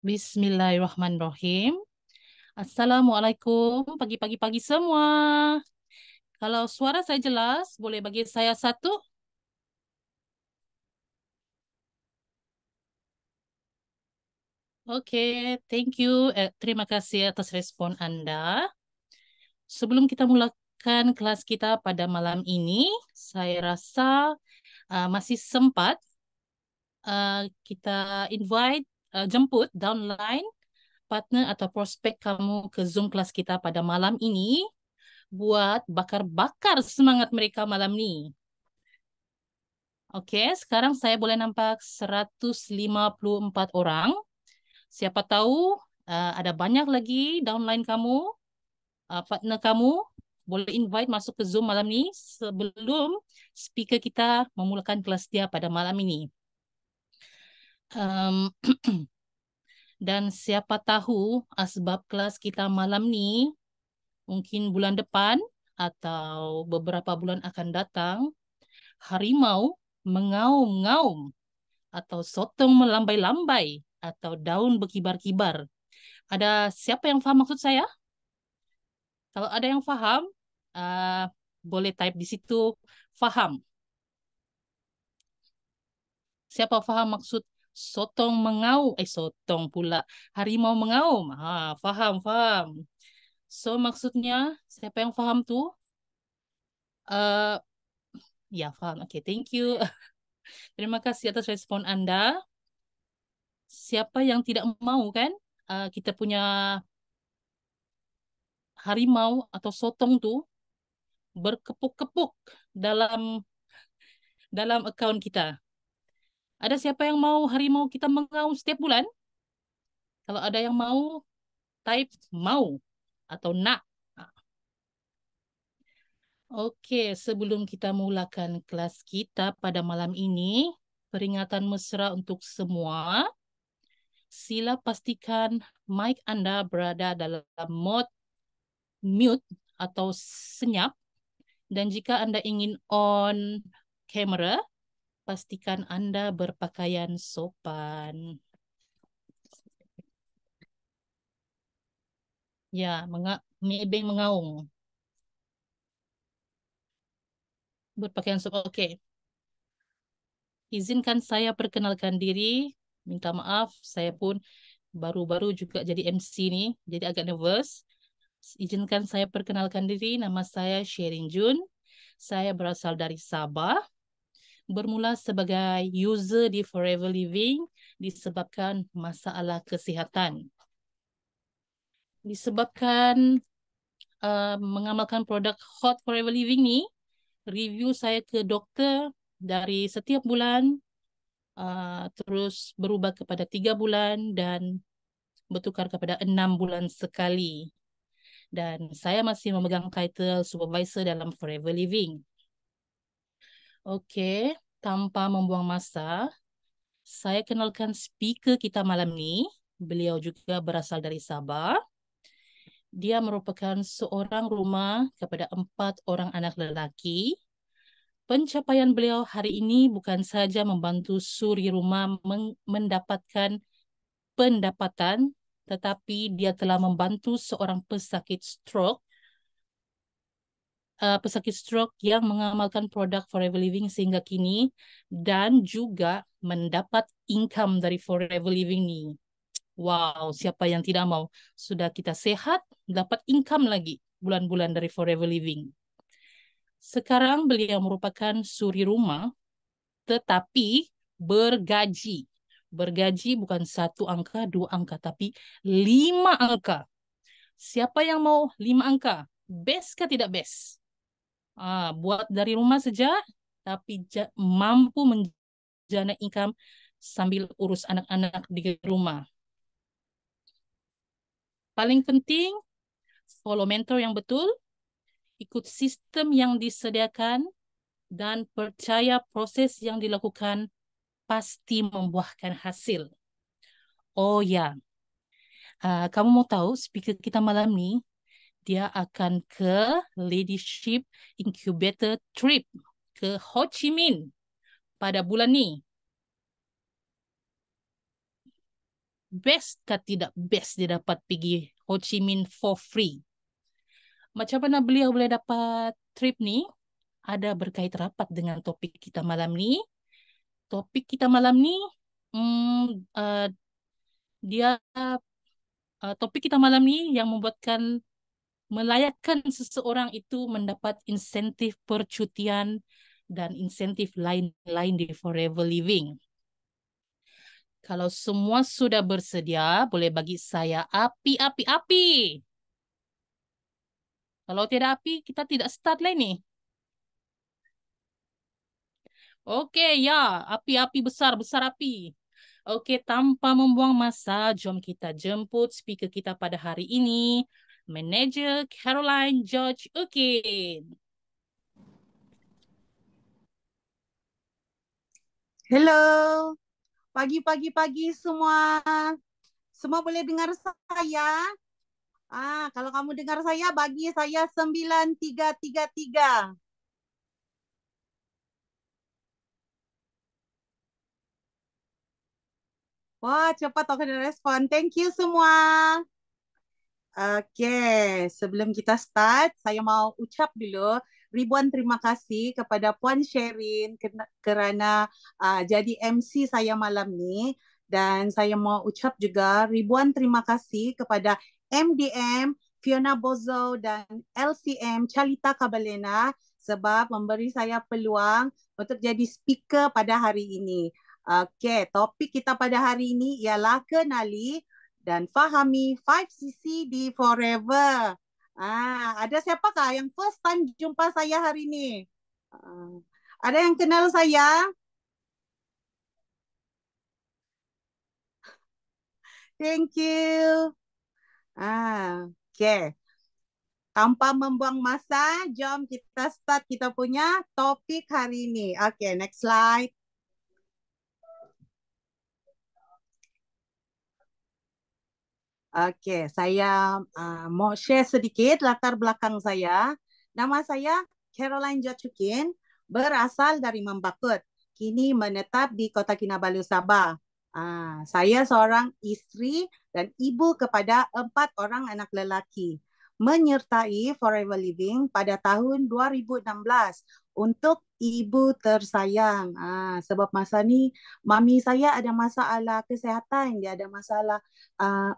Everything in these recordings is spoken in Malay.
Bismillahirrahmanirrahim. Assalamualaikum pagi-pagi semua. Kalau suara saya jelas, boleh bagi saya satu? Oke, thank you. Terima kasih atas respon Anda. Sebelum kita mulakan kelas kita pada malam ini, saya rasa masih sempat kita invite, jemput downline partner atau prospek kamu ke Zoom kelas kita pada malam ini buat bakar-bakar semangat mereka malam ini. Oke, sekarang saya boleh nampak 154 orang. Siapa tahu ada banyak lagi downline kamu, partner kamu. Boleh invite masuk ke Zoom malam ini sebelum speaker kita memulakan kelas dia pada malam ini. Um, dan siapa tahu sebab kelas kita malam ini mungkin bulan depan atau beberapa bulan akan datang, harimau mengaum-ngaum atau sotong melambai-lambai atau daun berkibar-kibar. Ada siapa yang faham maksud saya? Kalau ada yang faham, uh, boleh type di situ faham. Siapa faham maksud sotong mengaum? Sotong pula. Harimau mengaum. Faham, faham. So, maksudnya siapa yang faham tuh? Uh, ya, faham. Oke, thank you. Terima kasih atas respon Anda. Siapa yang tidak mau kan? Kita punya harimau atau sotong tuh berkepuk-kepuk dalam dalam akaun kita. Ada siapa yang mau harimau kita mengaum setiap bulan? Kalau ada yang mau, type mau atau nak. Oke, sebelum kita mulakan kelas kita pada malam ini, peringatan mesra untuk semua. Sila pastikan mic Anda berada dalam mode mute atau senyap. Dan jika Anda ingin on kamera, pastikan Anda berpakaian sopan. Ya, nebeng mengaung. Berpakaian sopan. Oke. Izinkan saya perkenalkan diri. Minta maaf, saya pun baru-baru juga jadi MC nih, jadi agak nervous. Izinkan saya perkenalkan diri. Nama saya Sherin Jun. Saya berasal dari Sabah. Bermula sebagai user di Forever Living disebabkan masalah kesihatan. Disebabkan mengamalkan produk Hot Forever Living ni, review saya ke doktor dari setiap bulan terus berubah kepada 3 bulan dan bertukar kepada 6 bulan sekali. Dan saya masih memegang title supervisor dalam Forever Living. Oke, tanpa membuang masa, saya kenalkan speaker kita malam ni. Beliau juga berasal dari Sabah. Dia merupakan seorang rumah kepada 4 orang anak lelaki. Pencapaian beliau hari ini bukan saja membantu suri rumah mendapatkan pendapatan, tetapi dia telah membantu seorang pesakit stroke yang mengamalkan produk Forever Living sehingga kini dan juga mendapat income dari Forever Living ni. Wow, siapa yang tidak mau? Sudah kita sehat, dapat income lagi bulan-bulan dari Forever Living. Sekarang beliau merupakan suri rumah, tetapi bergaji. Bergaji bukan 1 angka, 2 angka, tapi 5 angka. Siapa yang mau 5 angka? Best kah tidak best? Buat dari rumah saja, tapi mampu menjana income sambil urus anak-anak di rumah. Paling penting, follow mentor yang betul, ikut sistem yang disediakan, dan percaya proses yang dilakukan pasti membuahkan hasil. Oh ya, kamu mau tahu speaker kita malam ni, dia akan ke Leadership Incubator Trip ke Ho Chi Minh pada bulan ni. best kah tidak best dia dapat pergi Ho Chi Minh for free? Macam mana beliau boleh dapat trip ni? Ada berkait rapat dengan topik kita malam ni. Topik kita malam ni, hmm, uh, dia topik kita malam ni yang membuatkan melayakkan seseorang itu mendapat insentif percutian dan insentif lain-lain di Forever Living. Kalau semua sudah bersedia, boleh bagi saya api, api, api. Kalau tiada api, kita tidak start lain ni. Okey, ya. Api-api besar, besar api. Okey, tanpa membuang masa, jom kita jemput speaker kita pada hari ini, Manager Caroline George Ukin. Hello, pagi-pagi semua. Semua boleh dengar saya? Kalau kamu dengar saya, bagi saya 9333. Wah, cepat aku ada respon. Thank you semua. Okey, sebelum kita start, saya mau ucap dulu ribuan terima kasih kepada Puan Sherin kerana jadi MC saya malam ni, dan saya mau ucap juga ribuan terima kasih kepada MDM Fiona Bozo dan LCM Chalita Kabalena sebab memberi saya peluang untuk jadi speaker pada hari ini. Okey, topik kita pada hari ini ialah kenali dan fahami 5CC di Forever. Ada siapakah yang first time jumpa saya hari ini? Ada yang kenal saya? Thank you. Okay. Tanpa membuang masa, jom kita start kita punya topik hari ini. Okay, next slide. Okey, saya mau share sedikit latar belakang saya. Nama saya Caroline Jocukin, berasal dari Membakut. Kini menetap di Kota Kinabalu, Sabah. Saya seorang isteri dan ibu kepada 4 orang anak lelaki. Menyertai Forever Living pada tahun 2016 untuk ibu tersayang. Sebab masa ni mami saya ada masalah kesihatan, dia ada masalah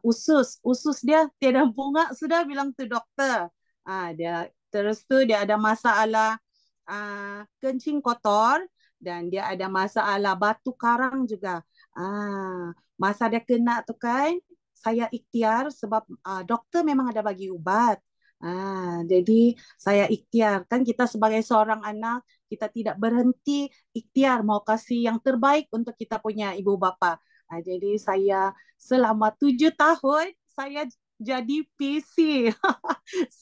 usus dia tiada bunga sudah bilang tu doktor. Dia terus tu dia ada masalah kencing kotor dan dia ada masalah batu karang juga. Masa dia kena tu kan, saya ikhtiar sebab doktor memang ada bagi ubat. Jadi saya ikhtiar, kan kita sebagai seorang anak kita tidak berhenti ikhtiar mau kasih yang terbaik untuk kita punya ibu bapa. Jadi saya selama 7 tahun saya jadi PC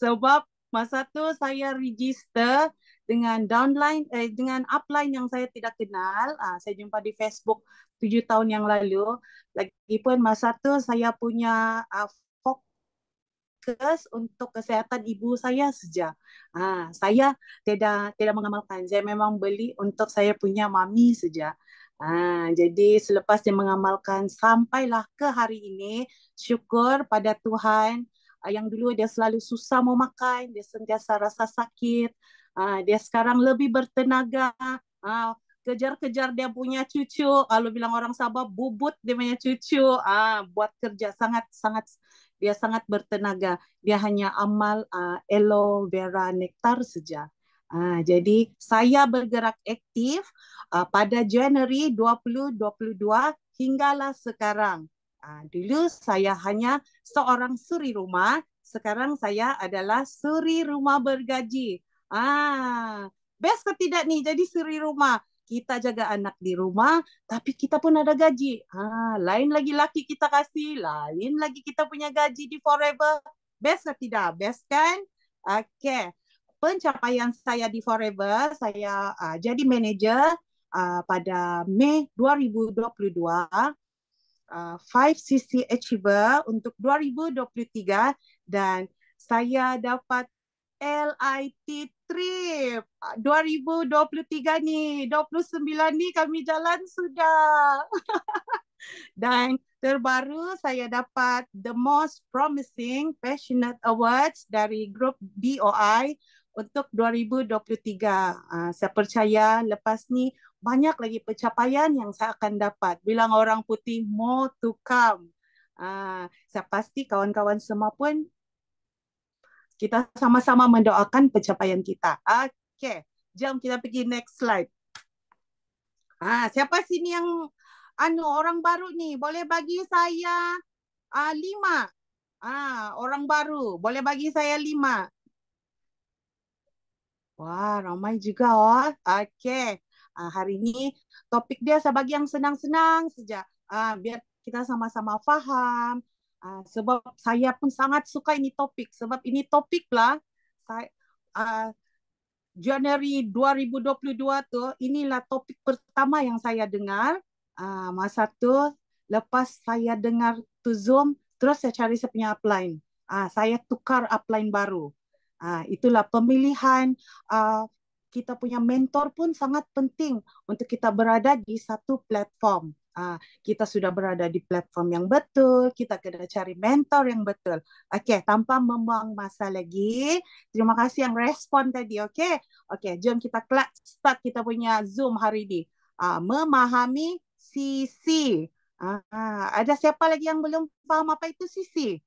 sebab masa tu saya register dengan downline dengan upline yang saya tidak kenal. Saya jumpa di Facebook 7 tahun yang lalu. Lagipun masa tu saya punya fokus untuk kesihatan ibu saya saja. Saya tidak mengamalkan. Saya memang beli untuk saya punya mami saja. Jadi selepas dia mengamalkan sampailah ke hari ini, syukur pada Tuhan. Yang dulu dia selalu susah mau makan, dia sentiasa rasa sakit. Dia sekarang lebih bertenaga. Kejar-kejar dia punya cucu. Kalau bilang orang Sabah, bubut dia punya cucu. Buat kerja sangat-sangat, dia sangat bertenaga. Dia hanya amal aloe vera nektar saja. Jadi saya bergerak aktif pada Januari 2022 hinggalah sekarang. Dulu saya hanya seorang suri rumah, sekarang saya adalah suri rumah bergaji. Best ke tidak nih jadi suri rumah? Kita jaga anak di rumah, tapi kita pun ada gaji. Lain lagi laki kita kasih, lain lagi kita punya gaji di Forever. Best ke tidak? Best kan? Okay. Pencapaian saya di Forever, saya jadi manager pada Mei 2022, 5CC Achiever untuk 2023, dan saya dapat LIT trip 2023 ni, 29 ni kami jalan sudah. Dan terbaru saya dapat The Most Promising Passionate Awards dari grup BOI untuk 2023. Saya percaya lepas ni banyak lagi pencapaian yang saya akan dapat. Bilang orang putih, more to come. Saya pasti kawan-kawan semua pun kita sama-sama mendoakan pencapaian kita. Okey, jom kita pergi next slide. Siapa sini yang orang baru ni? Boleh bagi saya 5. Orang baru. Boleh bagi saya 5. Wah, ramai juga. Okey. Hari ni topik dia saya bagi yang senang-senang saja. Biar kita sama-sama faham. Sebab saya pun sangat suka ini topik. Sebab ini topik lah. Januari 2022 tu, inilah topik pertama yang saya dengar. Masa tu, lepas saya dengar tu Zoom, terus saya cari saya punya upline. Saya tukar upline baru. Itulah pemilihan. Kita punya mentor pun sangat penting untuk kita berada di satu platform. Kita sudah berada di platform yang betul, kita kena cari mentor yang betul. Okey, tanpa membuang masa lagi, terima kasih yang respon tadi, okey? Okey, jom kita start kita punya Zoom hari ini. Memahami sisi. Ada siapa lagi yang belum faham apa itu sisi?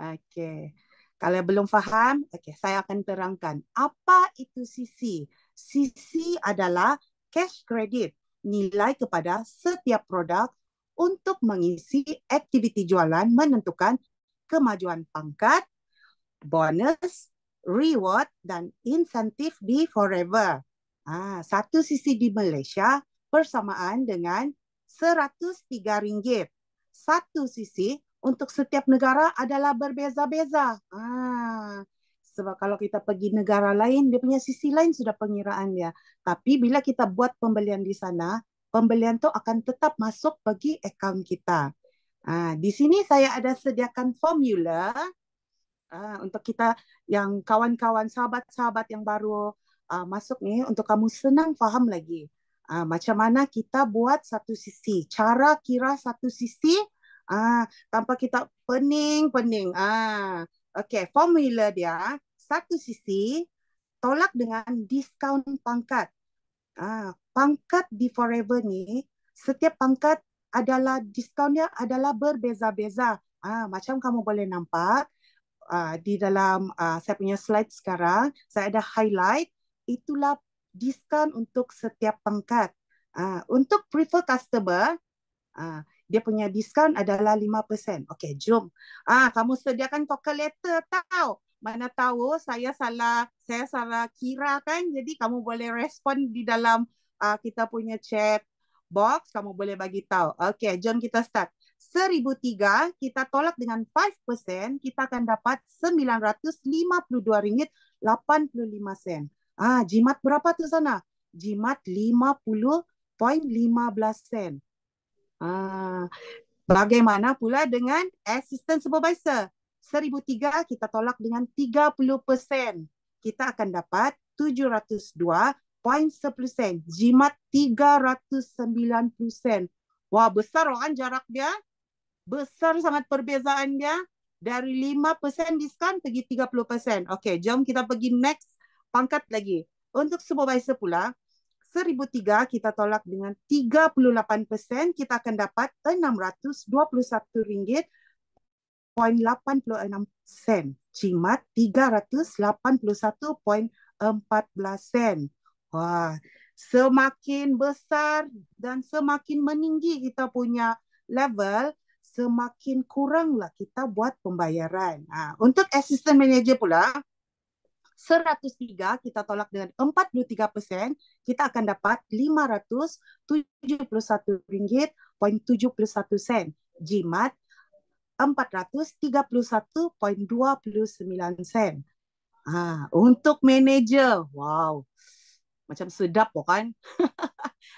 Okey. Kalau belum faham, saya akan terangkan. Apa itu sisi? Sisi adalah cash credit, nilai kepada setiap produk untuk mengisi aktiviti jualan menentukan kemajuan pangkat, bonus, reward dan insentif di Forever. Satu sisi di Malaysia bersamaan dengan RM103. Satu sisi untuk setiap negara adalah berbeza-beza. Sebab kalau kita pergi negara lain, dia punya sisi lain sudah pengiraan dia. Tapi bila kita buat pembelian di sana, pembelian tu akan tetap masuk bagi akaun kita. Di sini saya ada sediakan formula untuk kita yang kawan-kawan, sahabat-sahabat yang baru masuk ni, untuk kamu senang faham lagi. Macam mana kita buat satu sisi, cara kira satu sisi tanpa kita pening-pening. Okey, formula dia, satu sisi tolak dengan diskaun pangkat. Pangkat di Forever ni, setiap pangkat adalah diskaunnya adalah berbeza-beza. Macam kamu boleh nampak di dalam saya punya slide sekarang, saya ada highlight, itulah diskaun untuk setiap pangkat. Untuk prefer customer, dia punya diskaun adalah 5%. Okey, jom. Kamu sediakan calculator tahu. Mana tahu saya salah kira kan. Jadi kamu boleh respon di dalam kita punya chat box, kamu boleh bagi tahu. Okey, jom kita start. 1,003 kita tolak dengan 5%, kita akan dapat RM952.85. Jimat berapa tu sana? Jimat 50.15 sen. Bagaimana pula dengan assistant supervisor? 1,003 kita tolak dengan 30%. Kita akan dapat 702.10 sen. Jimat 390 sen. Wah, besar kan jarak dia? Besar sangat perbezaan dia. Dari 5% diskaun pergi 30%. Okey, jom kita pergi next pangkat lagi. Untuk supervisor pula, 1,003 kita tolak dengan 38%, kita akan dapat RM621.86. Jimat 381.14 sen. Wah, semakin besar dan semakin meninggi kita punya level, semakin kuranglah kita buat pembayaran. Untuk assistant manager pula, 103 kita tolak dengan 43%, kita akan dapat RM571.71. Jimat 431.29 sen. Untuk manager, wow, macam sedap kan?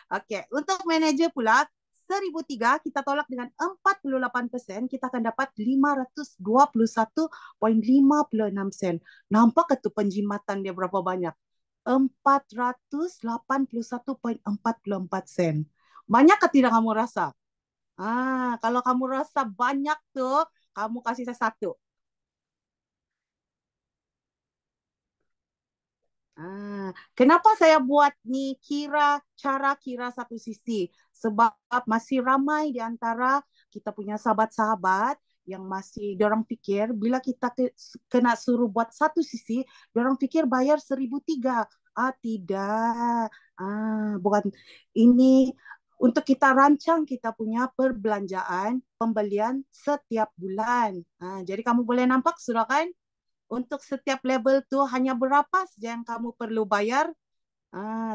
Okey, untuk manager pula 1.003 kita tolak dengan 48%, kita akan dapat 521.56 sen. Nampak ke tu penjimatan dia berapa banyak? 481.44 sen. Banyak ke tidak kamu rasa? Kalau kamu rasa banyak tuh, kamu kasih saya satu. Kenapa saya buat nih cara kira satu sisi? Sebab masih ramai di antara kita punya sahabat-sahabat yang masih dorang fikir bila kita kena suruh buat satu sisi, dorang fikir bayar 1.003. Tidak. Bukan ini untuk kita rancang kita punya perbelanjaan pembelian setiap bulan. Jadi kamu boleh nampak sudah kan? Untuk setiap level tu hanya berapa saja yang kamu perlu bayar.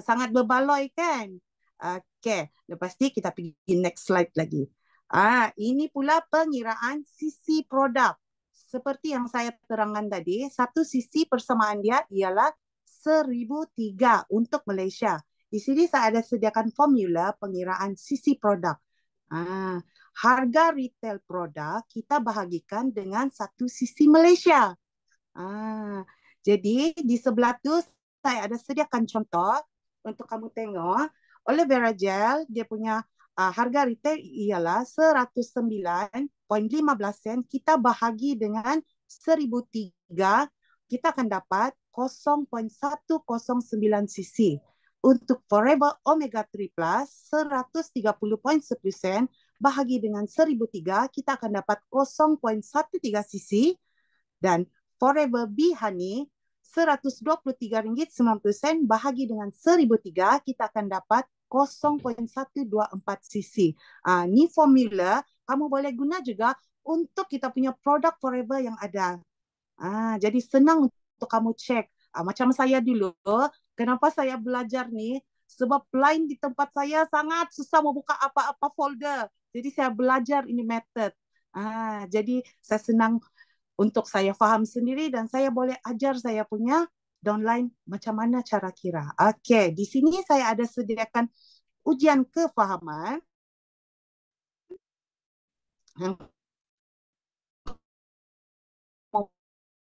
Sangat berbaloi kan? Okey, lepas ni kita pergi next slide lagi. Ini pula pengiraan sisi produk. Seperti yang saya terangkan tadi, satu sisi persamaan dia ialah 1.003 untuk Malaysia. Di sini saya ada sediakan formula pengiraan sisi produk. Harga retail produk kita bahagikan dengan satu sisi Malaysia. Jadi di sebelah tu saya ada sediakan contoh untuk kamu tengok. Aloe vera gel dia punya harga retail ialah 109.15 sen. Kita bahagi dengan 1.003, kita akan dapat 0.109 cc. Untuk Forever Omega 3 Plus 130.10 sen bahagi dengan 1.003, kita akan dapat 0.13 cc. Dan Forever Bee Honey RM123.90 bahagi dengan 1.003, kita akan dapat 0.124 cc. Ni formula kamu boleh guna juga untuk kita punya produk Forever yang ada. Jadi senang untuk kamu cek. Macam saya dulu, kenapa saya belajar ni? Sebab line di tempat saya sangat susah membuka apa-apa folder. Jadi saya belajar ini method. Jadi saya senang untuk saya faham sendiri dan saya boleh ajar saya punya downline macam mana cara kira. Okey, di sini saya ada sediakan ujian kefahaman yang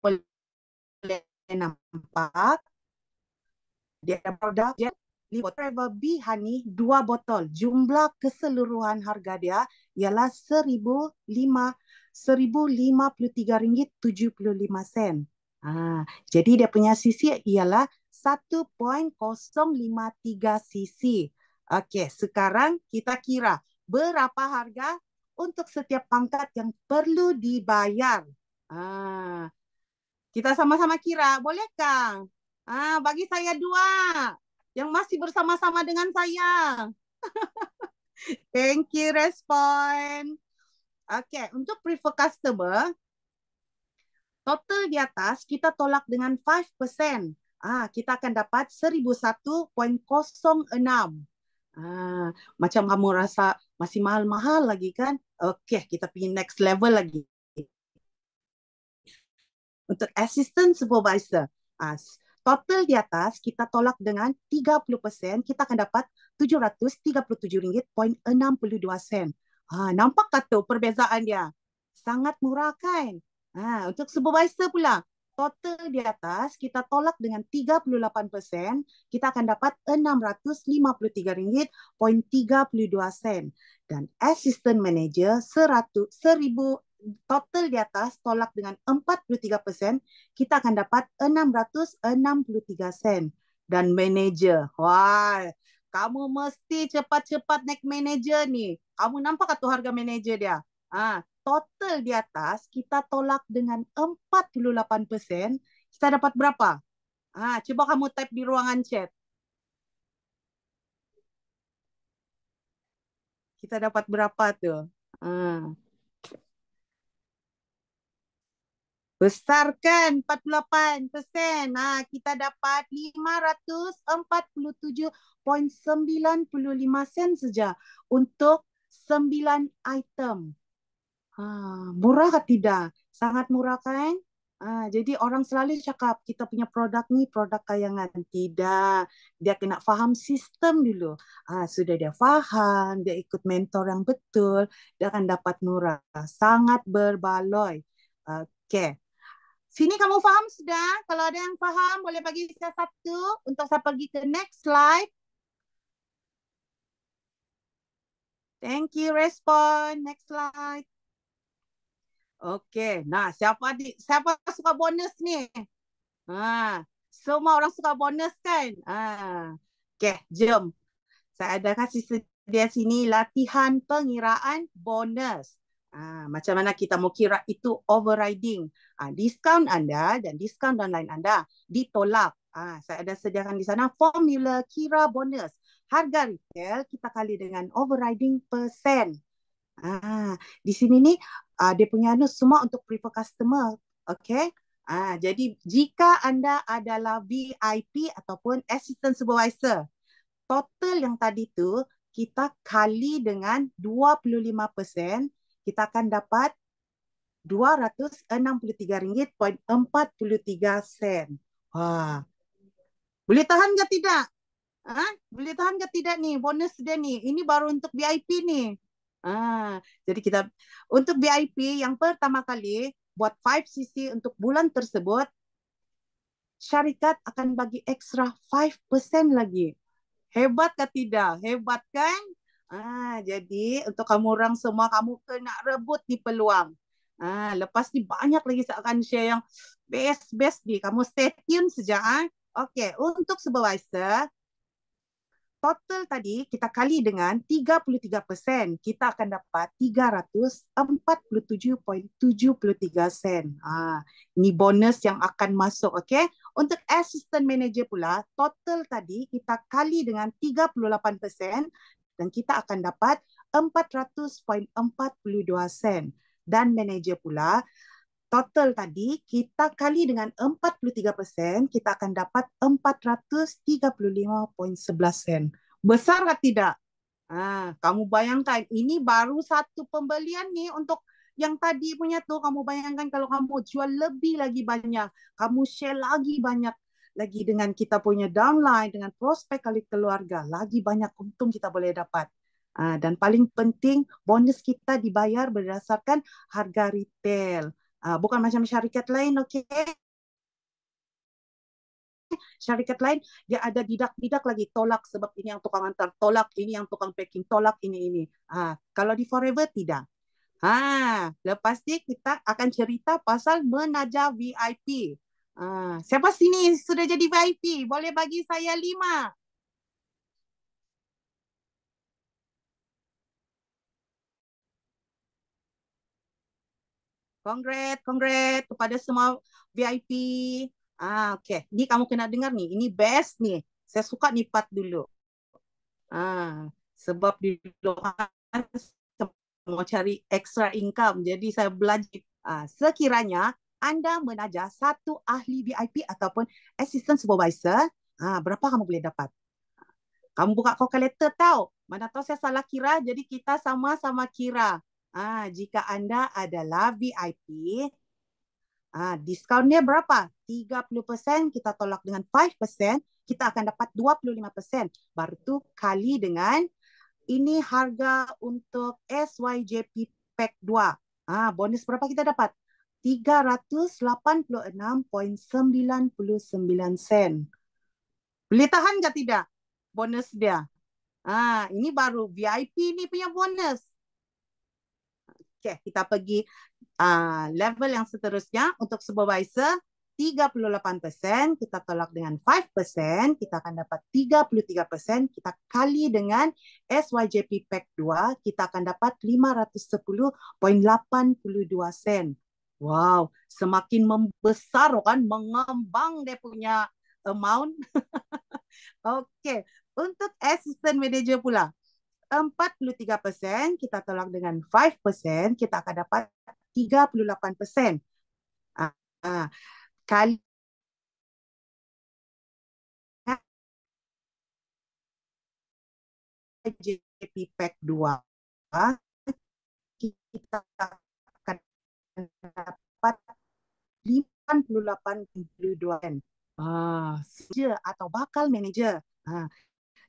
boleh nampak. Dia ada produk Forever Bee Honey 2 botol. Jumlah keseluruhan harga dia ialah RM1,053.75. Jadi dia punya sisi ialah 1.053 cc. Okey, sekarang kita kira berapa harga untuk setiap pangkat yang perlu dibayar. Kita sama-sama kira, boleh Kang? Bagi saya 2 yang masih bersama-sama dengan saya. Thank you, respon. Okay, untuk prefer customer, total di atas kita tolak dengan 5%. Kita akan dapat 1.001.06. Macam kamu rasa masih mahal-mahal lagi kan? Okay, kita pergi next level lagi. Untuk assistant supervisor, total di atas kita tolak dengan 30%, kita akan dapat RM737.62. Nampak tak tu perbezaan dia? Sangat murah kan? Untuk supervisor pula, total di atas kita tolak dengan 38%, kita akan dapat RM653.32. Dan assistant manager 1.000 total di atas tolak dengan 43%, kita akan dapat 663 sen. Dan manager, wah, kamu mesti cepat-cepat naik manager ni. Kamu nampak tak tu harga manager dia? Total di atas kita tolak dengan 48%, kita dapat berapa? Cuba kamu type di ruangan chat. Kita dapat berapa tu? Besarkan 48%. Kita dapat 547.95 sen saja untuk 9 item. Murah ke tidak? Sangat murah kan? Jadi orang selalu cakap kita punya produk ni produk kayangan. Tidak, dia kena faham sistem dulu. Sudah dia faham, dia ikut mentor yang betul, dia akan dapat murah. Sangat berbaloi. Okey. Sini kamu faham sudah? Kalau ada yang faham, boleh bagi saya satu untuk saya pergi ke next slide. Thank you, respon. Next slide. Okey. Nah, siapa suka bonus ni? Semua orang suka bonus kan? Okey, jom. Saya ada kasih sedia sini latihan pengiraan bonus. Macam mana kita mau kira itu overriding. Diskaun anda dan diskaun online anda ditolak. Saya ada sediakan di sana formula kira bonus. Harga retail kita kali dengan overriding persen. Di sini ni dia punya semua untuk prefer customer. Okay. Jadi jika anda adalah VIP ataupun assistant supervisor, total yang tadi tu kita kali dengan 25%, kita akan dapat RM263.43. Wah, boleh tahan ke tidak? Boleh tahan ke tidak ni bonus dia ni? Ini baru untuk VIP ni. Jadi kita untuk VIP yang pertama kali buat 5cc untuk bulan tersebut, syarikat akan bagi ekstra 5% lagi. Hebat ke tidak? Hebat kan? Jadi untuk kamu orang semua, kamu kena rebut di peluang. Lepas ni banyak lagi saya akan share yang best-best ni. Kamu stay tune saja. Okey, untuk supervisor, total tadi kita kali dengan 33%, kita akan dapat 347.73 sen. Ini bonus yang akan masuk, okey. Untuk assistant manager pula, total tadi kita kali dengan 38% dan kita akan dapat 400.42 sen. Dan manager pula, total tadi kita kali dengan 43%, kita akan dapat 435.11 sen. Besar atau tidak? Kamu bayangkan, ini baru satu pembelian nih untuk yang tadi punya tuh. Kamu bayangkan kalau kamu jual lebih lagi banyak, kamu share lagi banyak lagi dengan kita punya downline, dengan prospek kali keluarga, lagi banyak untung kita boleh dapat. Dan paling penting, bonus kita dibayar berdasarkan harga retail. Bukan macam syarikat lain, okey? Syarikat lain dia ada bidak-bidak lagi, tolak sebab ini yang tukang hantar, tolak ini yang tukang packing, tolak ini. Kalau di Forever tidak. Lepas ni kita akan cerita pasal menaja VIP. Siapa sini sudah jadi VIP? Boleh bagi saya 5. Congrats kepada semua VIP. Okay. Ni kamu kena dengar ni. Ini best ni. Saya suka ni part dulu. Sebab di luar mau cari extra income. Jadi saya belajar. Sekiranya anda menaja satu ahli VIP ataupun assistant supervisor, berapa kamu boleh dapat? Kamu buka calculator tahu. Mana tahu saya salah kira, jadi kita sama-sama kira. Jika anda adalah VIP, diskonnya berapa? 30%, kita tolak dengan 5%, kita akan dapat 25%. Baru tu kali dengan ini harga untuk SYJP Pack 2. Bonus berapa kita dapat? 386.99 sen. Boleh tahan ke tidak bonus dia? Ini baru VIP ni punya bonus. Okay, kita pergi level yang seterusnya untuk supervisor. 38%, kita tolak dengan 5%, kita akan dapat 33%, kita kali dengan SYJP Pack 2, kita akan dapat 510.82 sen. Wow, semakin membesar kan, mengembang dia punya amount. Okey, untuk assistant manager pula, 43%, kita tolak dengan 5%, kita akan dapat 38%. Kali JP Pack 2, kita akan dapat 88.2%. Manager atau bakal manager.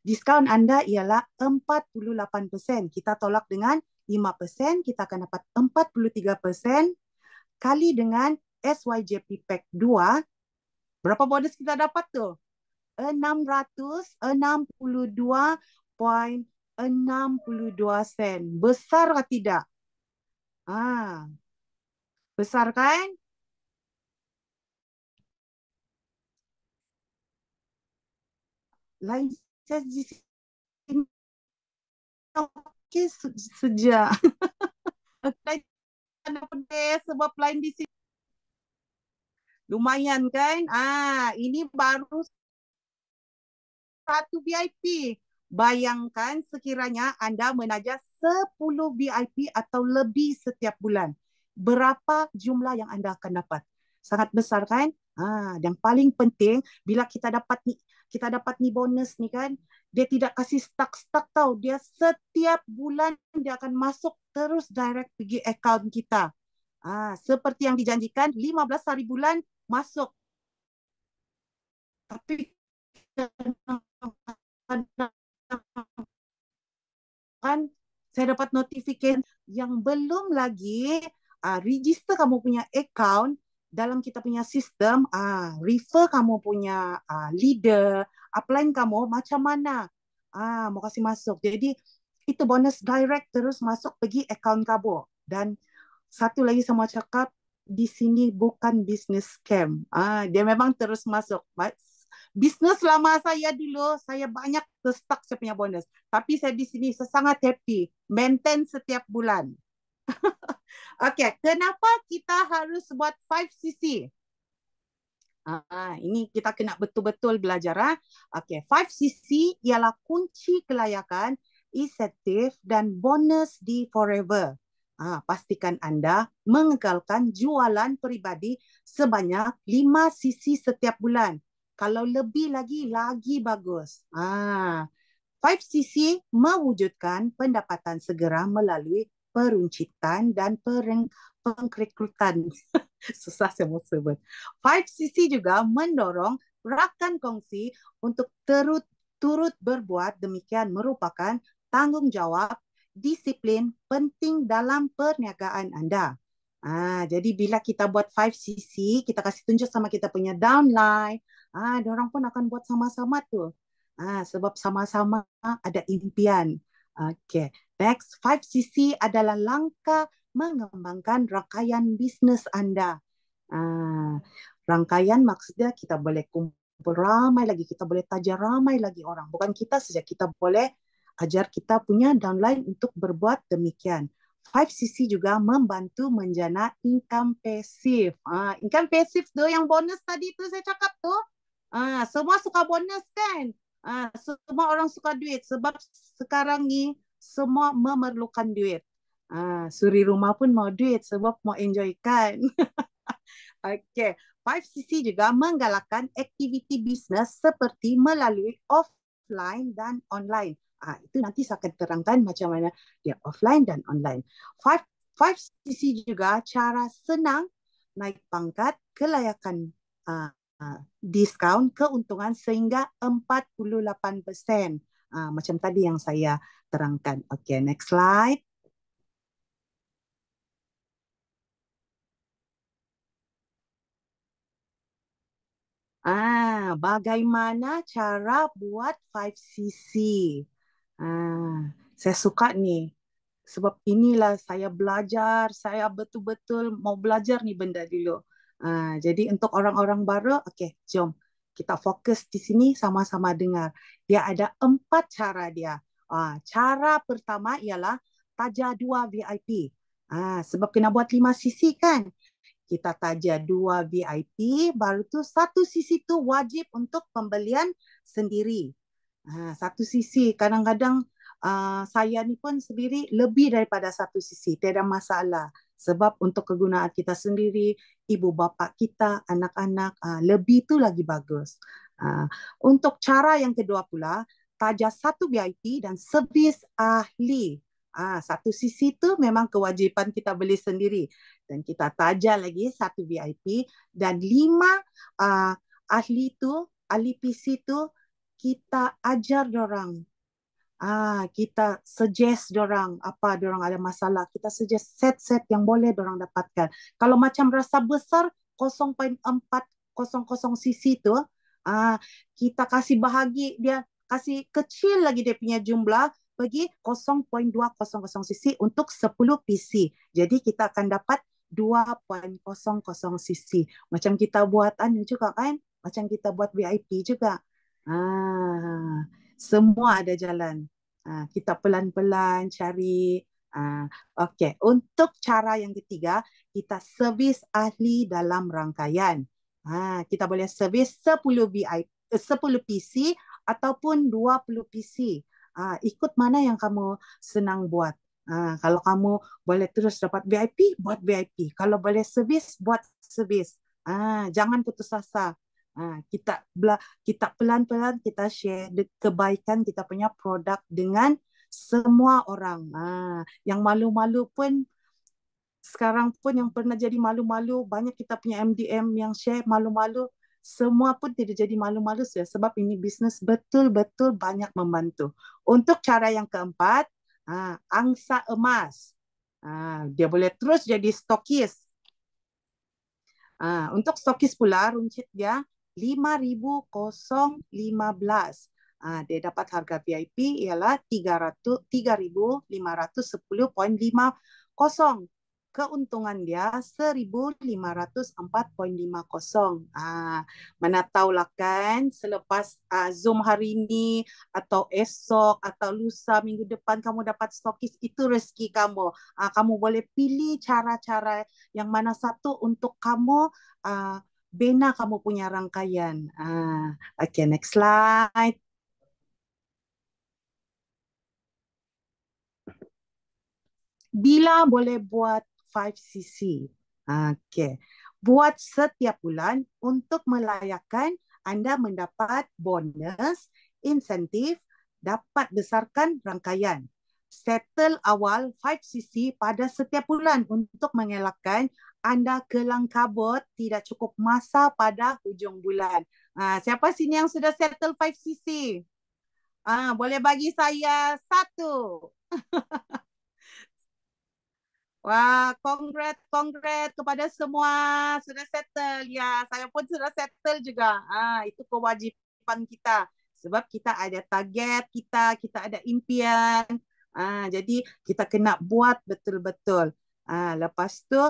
Diskaun Anda ialah 48%. Kita tolak dengan 5%, kita akan dapat 43%. Kali dengan SYJP Pack 2, berapa bonus kita dapat tu? 662.62 sen. Besar atau tidak? Besar kan? Lain saya di sini. Okey, sejak. Sebab lain di sini. Lumayan kan? Ini baru satu VIP. Bayangkan sekiranya anda menaja 10 VIP atau lebih setiap bulan. Berapa jumlah yang anda akan dapat? Sangat besar kan? Yang paling penting, bila kita dapat ni bonus ni kan, dia tidak kasih stuck tau. Dia setiap bulan dia akan masuk terus direct pergi akaun kita. Seperti yang dijanjikan, 15 hari bulan masuk. Tapi kan saya dapat notifikasi yang belum lagi register kamu punya account dalam kita punya sistem, refer kamu punya leader, upline kamu macam mana, mau kasih masuk. Jadi itu bonus direct terus masuk pergi account kamu. Dan satu lagi saya mau cakap, di sini bukan business scam. Dia memang terus masuk. Bisnes lama saya dulu, saya banyak stuck saya punya bonus. Tapi saya di sini saya sangat happy. Maintain setiap bulan. Okey, kenapa kita harus buat 5CC? Ini kita kena betul-betul belajar. Okey, 5CC ialah kunci kelayakan, insentif dan bonus di Forever. Pastikan anda mengekalkan jualan peribadi sebanyak 5CC setiap bulan. Kalau lebih lagi bagus. 5CC mewujudkan pendapatan segera melalui peruncitan dan pengrekrutan. Susah saya mau sebut. 5CC juga mendorong rakan kongsi untuk turut berbuat demikian merupakan tanggungjawab disiplin penting dalam perniagaan anda. Jadi bila kita buat 5CC, kita kasih tunjuk sama kita punya downline, diorang pun akan buat sama-sama tu. Sebab sama-sama ada impian. Okay. Next, 5CC adalah langkah mengembangkan rangkaian bisnes anda. Rangkaian maksudnya kita boleh kumpul ramai lagi, kita boleh tajar ramai lagi orang. Bukan kita saja, kita boleh ajar kita punya downline untuk berbuat demikian. 5CC juga membantu menjana income passive. Income passive tu yang bonus tadi tu saya cakap tu. Semua suka bonus kan? Semua orang suka duit sebab sekarang ni semua memerlukan duit. Suri rumah pun mau duit sebab mau enjoy kan. Okay. 5CC juga menggalakkan aktiviti bisnes seperti melalui offline dan online. Itu nanti saya akan terangkan macam mana dia offline dan online. 5CC juga cara senang naik pangkat, kelayakan diskaun, keuntungan sehingga 48%. Macam tadi yang saya terangkan. Okay, next slide. Bagaimana cara buat 5CC? Saya suka ni. Sebab inilah saya belajar, saya betul-betul mau belajar ni benda dulu. Jadi untuk orang-orang baru, okey, jom kita fokus di sini sama-sama dengar. Dia ada 4 cara dia. Cara pertama ialah taja 2 VIP. Sebab kena buat 5CC kan? Kita taja 2 VIP, baru tu 1 CC tu wajib untuk pembelian sendiri. 1 CC, kadang-kadang saya ni pun sendiri lebih daripada 1 CC, tiada masalah. Sebab untuk kegunaan kita sendiri, ibu bapa kita, anak-anak, lebih tu lagi bagus. Untuk cara yang kedua pula, taja 1 VIP dan servis ahli. Satu sisi tu memang kewajipan kita beli sendiri. Dan kita taja lagi satu VIP dan 5 ahli PC tu kita ajar dorang. Kita suggest dorang apa dorang ada masalah. Kita suggest set-set yang boleh dorang dapatkan. Kalau macam rasa besar 0.400 cc tu, kita kasih bahagi dia, kasih kecil lagi dia punya jumlah bagi 0.200 cc untuk 10 PC. Jadi kita akan dapat 2.00 cc. Macam kita buat juga kan? Macam kita buat VIP juga. Semua ada jalan. Kita pelan-pelan cari. Okey, untuk cara yang ketiga, kita servis ahli dalam rangkaian. Kita boleh servis 10 VIP, 10 PC ataupun 20 PC. Ikut mana yang kamu senang buat. Kalau kamu boleh terus dapat VIP, buat VIP. Kalau boleh servis, buat servis. Jangan putus asa. Kita pelan-pelan kita share kebaikan kita punya produk dengan semua orang. Yang malu-malu pun sekarang pun yang pernah jadi malu-malu, banyak kita punya MDM yang share malu-malu, semua pun tidak jadi malu-malu sebab ini bisnes betul-betul banyak membantu. Untuk cara yang keempat, angsa emas. Dia boleh terus jadi stokis. Untuk stokis pula, runcit dia 5,015. Dia dapat harga VIP ialah 3,510.50. Keuntungan dia 1,504.50. Mana tahulah kan selepas Zoom hari ini atau esok atau lusa minggu depan kamu dapat stokis, itu rezeki kamu. Kamu boleh pilih cara-cara yang mana satu untuk kamu bina kamu punya rangkaian. Okay, next slide. Bila boleh buat 5cc. Okay. Buat setiap bulan untuk melayakkan anda mendapat bonus, insentif, dapat besarkan rangkaian. Settle awal 5cc pada setiap bulan untuk mengelakkan anda kelang kabut tidak cukup masa pada hujung bulan. Siapa sini yang sudah settle 5cc? Boleh bagi saya 1. Wah, congrats kepada semua sudah settle. Ya, saya pun sudah settle juga. Itu kewajipan kita. Sebab kita ada target kita ada impian. Jadi kita kena buat betul-betul. Lepas tu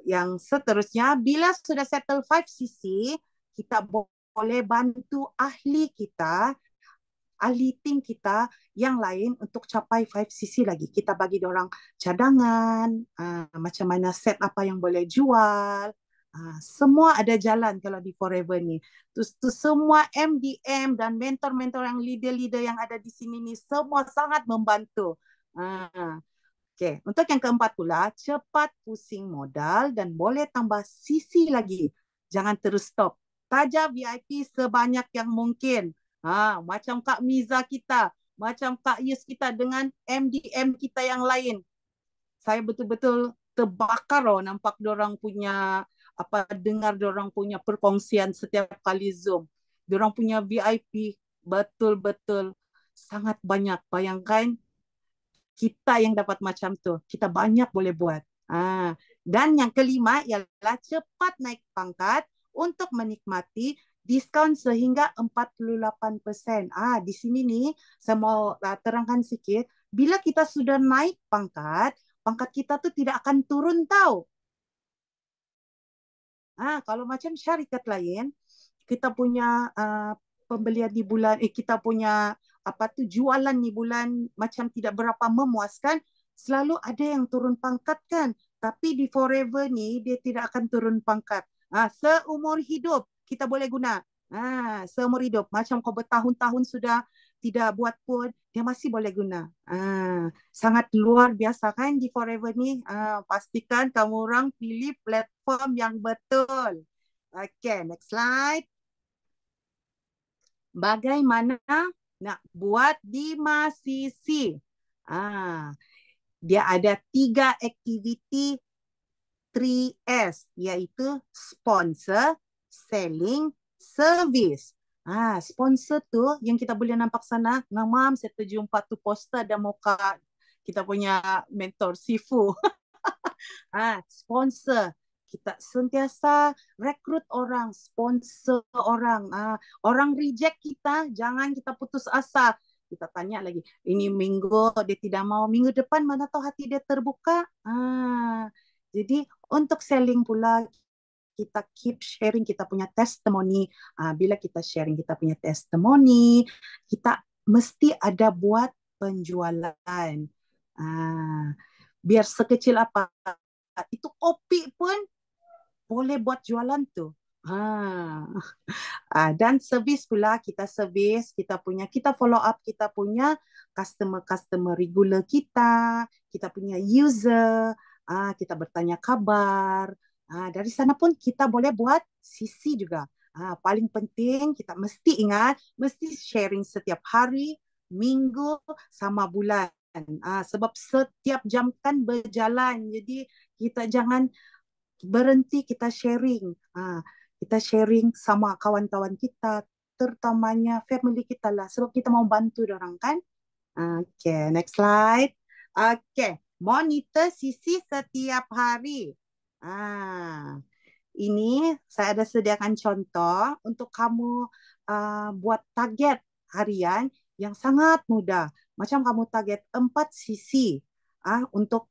yang seterusnya, bila sudah settle 5cc, kita boleh bantu ahli tim kita yang lain untuk capai 5cc lagi. Kita bagi orang cadangan, macam mana set apa yang boleh jual. Semua ada jalan kalau di Forever ni. Tu semua MDM dan mentor-mentor yang leader-leader yang ada di sini ni semua sangat membantu. Okay. Untuk yang keempat pula, cepat pusing modal dan boleh tambah CC lagi. Jangan terus stop. Taja VIP sebanyak yang mungkin. Macam Kak Miza kita, macam Kak Yus kita dengan MDM kita yang lain. Saya betul-betul terbakar nampak dorang punya dengar dorang punya perkongsian setiap kali Zoom. Dorang punya VIP betul-betul sangat banyak. Bayangkan kita yang dapat macam tu, kita banyak boleh buat. Dan yang kelima ialah cepat naik pangkat untuk menikmati diskaun sehingga 48%. Di sini nih saya mau terangkan sikit, bila kita sudah naik pangkat kita tuh tidak akan turun tahu. Kalau macam syarikat lain, kita punya pembelian di bulan, kita punya jualan di bulan macam tidak berapa memuaskan, selalu ada yang turun pangkat kan. Tapi di Forever ni dia tidak akan turun pangkat. Seumur hidup kita boleh guna. Seumur hidup. Macam kau bertahun-tahun sudah tidak buat pun, dia masih boleh guna. Sangat luar biasa kan di Forever ni. Pastikan kamu orang pilih platform yang betul. Okay, next slide. Bagaimana nak buat 5cc? Dia ada 3 aktiviti 3S, yaitu sponsor, selling, service. Sponsor tu yang kita boleh nampak sana. Ngam, saya terjumpa tu poster dan muka kita punya mentor Sifu. Sponsor. Kita sentiasa rekrut orang, sponsor orang. Orang reject kita, jangan kita putus asa. Kita tanya lagi, ini minggu dia tidak mau, minggu depan mana tahu hati dia terbuka. Jadi untuk selling pula, kita keep sharing kita punya testimoni. Bila kita sharing kita punya testimoni, kita mesti ada buat penjualan. Biar sekecil apa, itu kopi pun boleh buat jualan tu. Dan servis pula, kita servis, kita follow up kita punya customer regular kita punya user, kita bertanya kabar. Dari sana pun kita boleh buat sisi juga. Paling penting kita mesti ingat, mesti sharing setiap hari, minggu sama bulan. Sebab setiap jam kan berjalan, jadi kita jangan berhenti, kita sharing. Kita sharing sama kawan-kawan kita, terutamanya family kita lah, sebab kita mau bantu orang kan. Okay, next slide. Okay, monitor sisi setiap hari. Ini saya ada sediakan contoh untuk kamu buat target harian yang sangat mudah. Macam kamu target 4 sisi untuk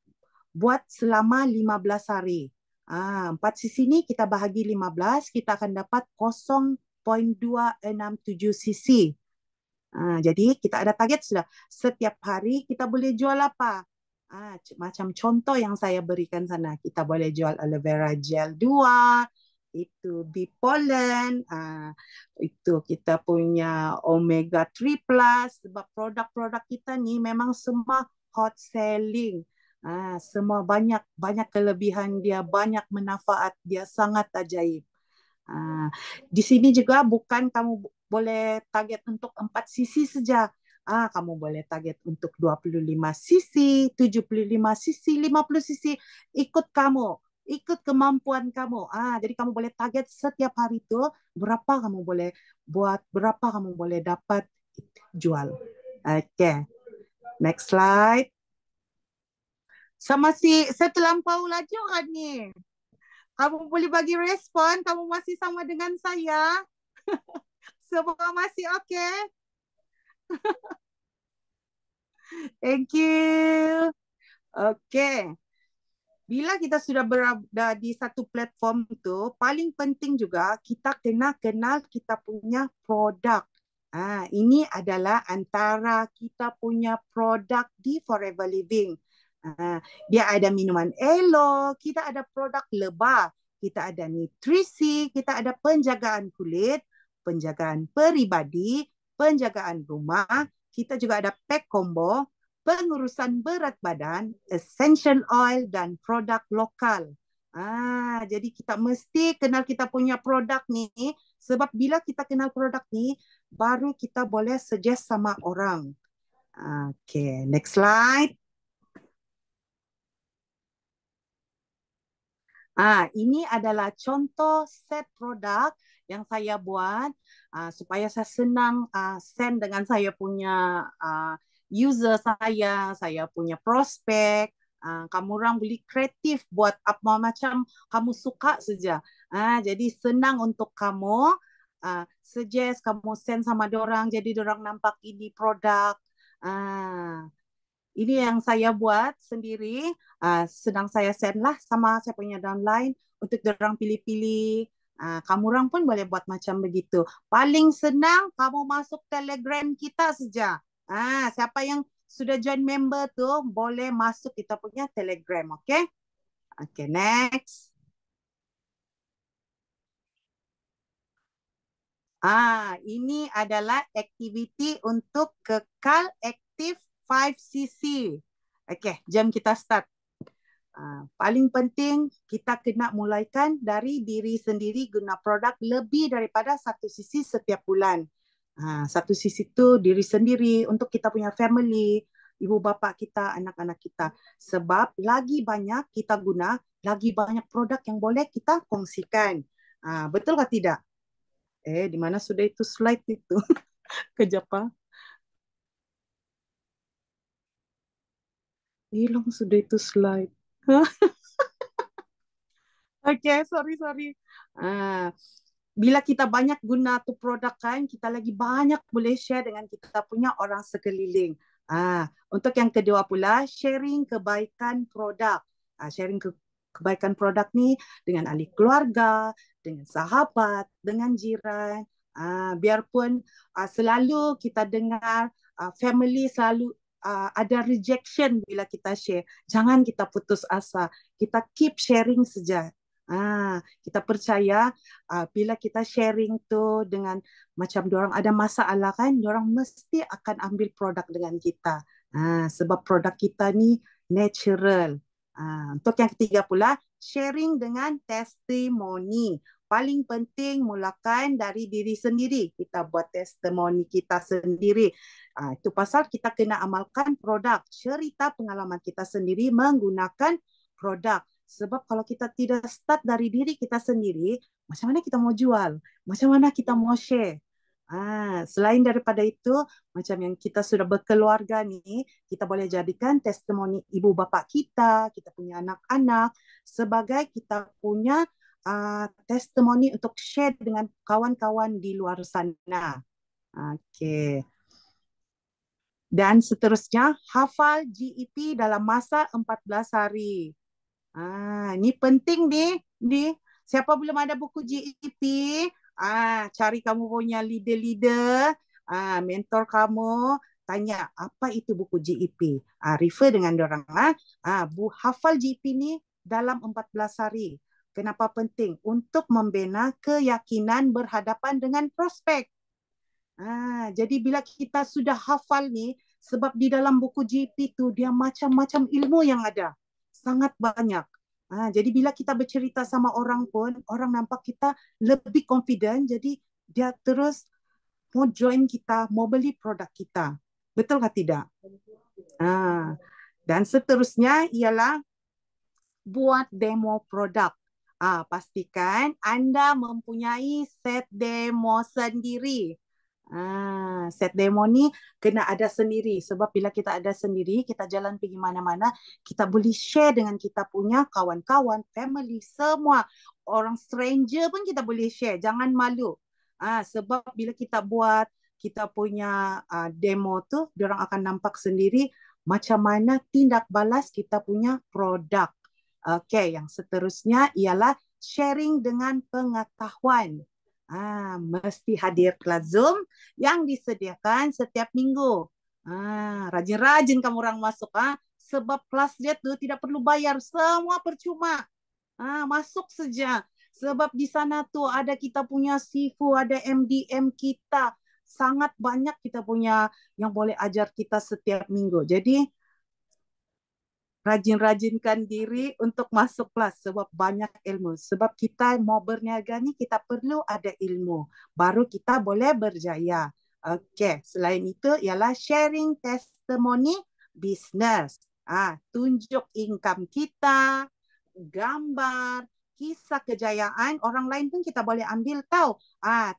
buat selama 15 hari. 4 sisi ni kita bahagi 15, kita akan dapat 0.267 sisi. Jadi kita ada target sudah. Setiap hari kita boleh jual apa? Macam contoh yang saya berikan sana. Kita boleh jual aloe vera gel 2, itu bee pollen, itu kita punya omega 3 plus. Sebab produk-produk kita ni memang semua hot selling. Semua banyak kelebihan dia, banyak manfaat dia, sangat ajaib. Di sini juga bukan kamu boleh target untuk 4 sisi saja. Kamu boleh target untuk 25 sisi, 75 sisi, 50 sisi. Ikut kamu, ikut kemampuan kamu. Jadi kamu boleh target setiap hari itu berapa kamu boleh buat, berapa kamu boleh dapat jual. Okay, next slide. Saya terlampau laju kan ni? Kamu boleh bagi respon, kamu masih sama dengan saya? Semua masih okay? Thank you. Okay. Bila kita sudah berada di satu platform tu, paling penting juga kita kena kenal kita punya produk. Ini adalah antara kita punya produk di Forever Living. Dia ada minuman elo, kita ada produk lebah, kita ada nutrisi, kita ada penjagaan kulit, penjagaan peribadi, penjagaan rumah, kita juga ada pack combo, pengurusan berat badan, essential oil dan produk lokal. Jadi kita mesti kenal kita punya produk ni, sebab bila kita kenal produk ni, baru kita boleh suggest sama orang. Okay, next slide. Ini adalah contoh set produk yang saya buat supaya saya senang send dengan saya punya user saya punya prospek. Kamu orang boleh kreatif buat apa macam kamu suka saja. Jadi senang untuk kamu suggest, kamu send sama dorang, jadi dorang nampak ini produk. Ini yang saya buat sendiri. Sedang saya send lah sama saya punya downline untuk dorang pilih-pilih. Kamu orang pun boleh buat macam begitu. Paling senang kamu masuk Telegram kita saja. Siapa yang sudah join member tu boleh masuk kita punya Telegram, okay? Okay, next. Ini adalah aktiviti untuk kekal aktif 5cc. Okay, jom kita start. Paling penting kita kena mulaikan dari diri sendiri guna produk lebih daripada 1 sisi setiap bulan. 1 sisi tu diri sendiri untuk kita punya family. ibu bapa kita, anak-anak kita. Sebab lagi banyak kita guna, lagi banyak produk yang boleh kita kongsikan. Betul atau tidak? Di mana sudah itu slide itu? Kejap, ah. Hilang sudah itu slide. Oke, sorry. Ah, Bila kita banyak guna tuh produk kan, kita lagi banyak boleh share dengan kita punya orang sekeliling. Untuk yang kedua pula, sharing kebaikan produk. Sharing kebaikan produk ni dengan ahli keluarga, dengan sahabat, dengan jiran. Biarpun selalu kita dengar family selalu ada rejection bila kita share. Jangan kita putus asa. Kita keep sharing saja. Kita percaya bila kita sharing tu dengan macam diorang ada masalah kan, diorang mesti akan ambil produk dengan kita. Sebab produk kita ni natural. Untuk yang ketiga pula, sharing dengan testimoni. Paling penting mulakan dari diri sendiri. Kita buat testimoni kita sendiri. Itu pasal kita kena amalkan produk. Cerita pengalaman kita sendiri menggunakan produk. Sebab kalau kita tidak start dari diri kita sendiri, macam mana kita mau jual? Macam mana kita mau share? Selain daripada itu, macam yang kita sudah berkeluarga ni, kita boleh jadikan testimoni ibu bapa kita punya anak-anak sebagai kita punya testimoni untuk share dengan kawan-kawan di luar sana. Okay. Dan seterusnya, hafal GEP dalam masa 14 hari. Ni penting ni. Siapa belum ada buku GEP, cari kamu punya leader-leader, mentor kamu, tanya apa itu buku GEP. Refer dengan dorang. Hafal GEP ni dalam 14 hari. Kenapa penting? Untuk membina keyakinan berhadapan dengan prospek. Jadi bila kita sudah hafal ni, sebab di dalam buku GEP tu dia macam-macam ilmu yang ada. Sangat banyak. Jadi bila kita bercerita sama orang pun, orang nampak kita lebih confident, jadi dia terus mau join kita, mau beli produk kita. Betul atau tidak? Dan seterusnya ialah buat demo produk. Pastikan anda mempunyai set demo sendiri. Set demo ni kena ada sendiri. Sebab bila kita ada sendiri, kita jalan pergi mana-mana, kita boleh share dengan kita punya kawan-kawan, family, semua. Orang stranger pun kita boleh share. Jangan malu. Sebab bila kita buat kita punya demo tu, diorang akan nampak sendiri macam mana tindak balas kita punya produk. Okay, yang seterusnya ialah sharing dengan pengetahuan. Mesti hadir kelas Zoom yang disediakan setiap minggu. Rajin-rajin kamu orang masuk. Sebab kelas dia tu tidak perlu bayar. Semua percuma. Masuk saja. Sebab di sana tu ada kita punya Sifu, ada MDM kita. Sangat banyak kita punya yang boleh ajar kita setiap minggu. Jadi, rajin-rajinkan diri untuk masuk kelas sebab banyak ilmu. Sebab kita mau berniaga ni kita perlu ada ilmu. Baru kita boleh berjaya. Okey, selain itu ialah sharing testimoni bisnes. Tunjuk income kita, gambar, kisah kejayaan orang lain pun kita boleh ambil tahu.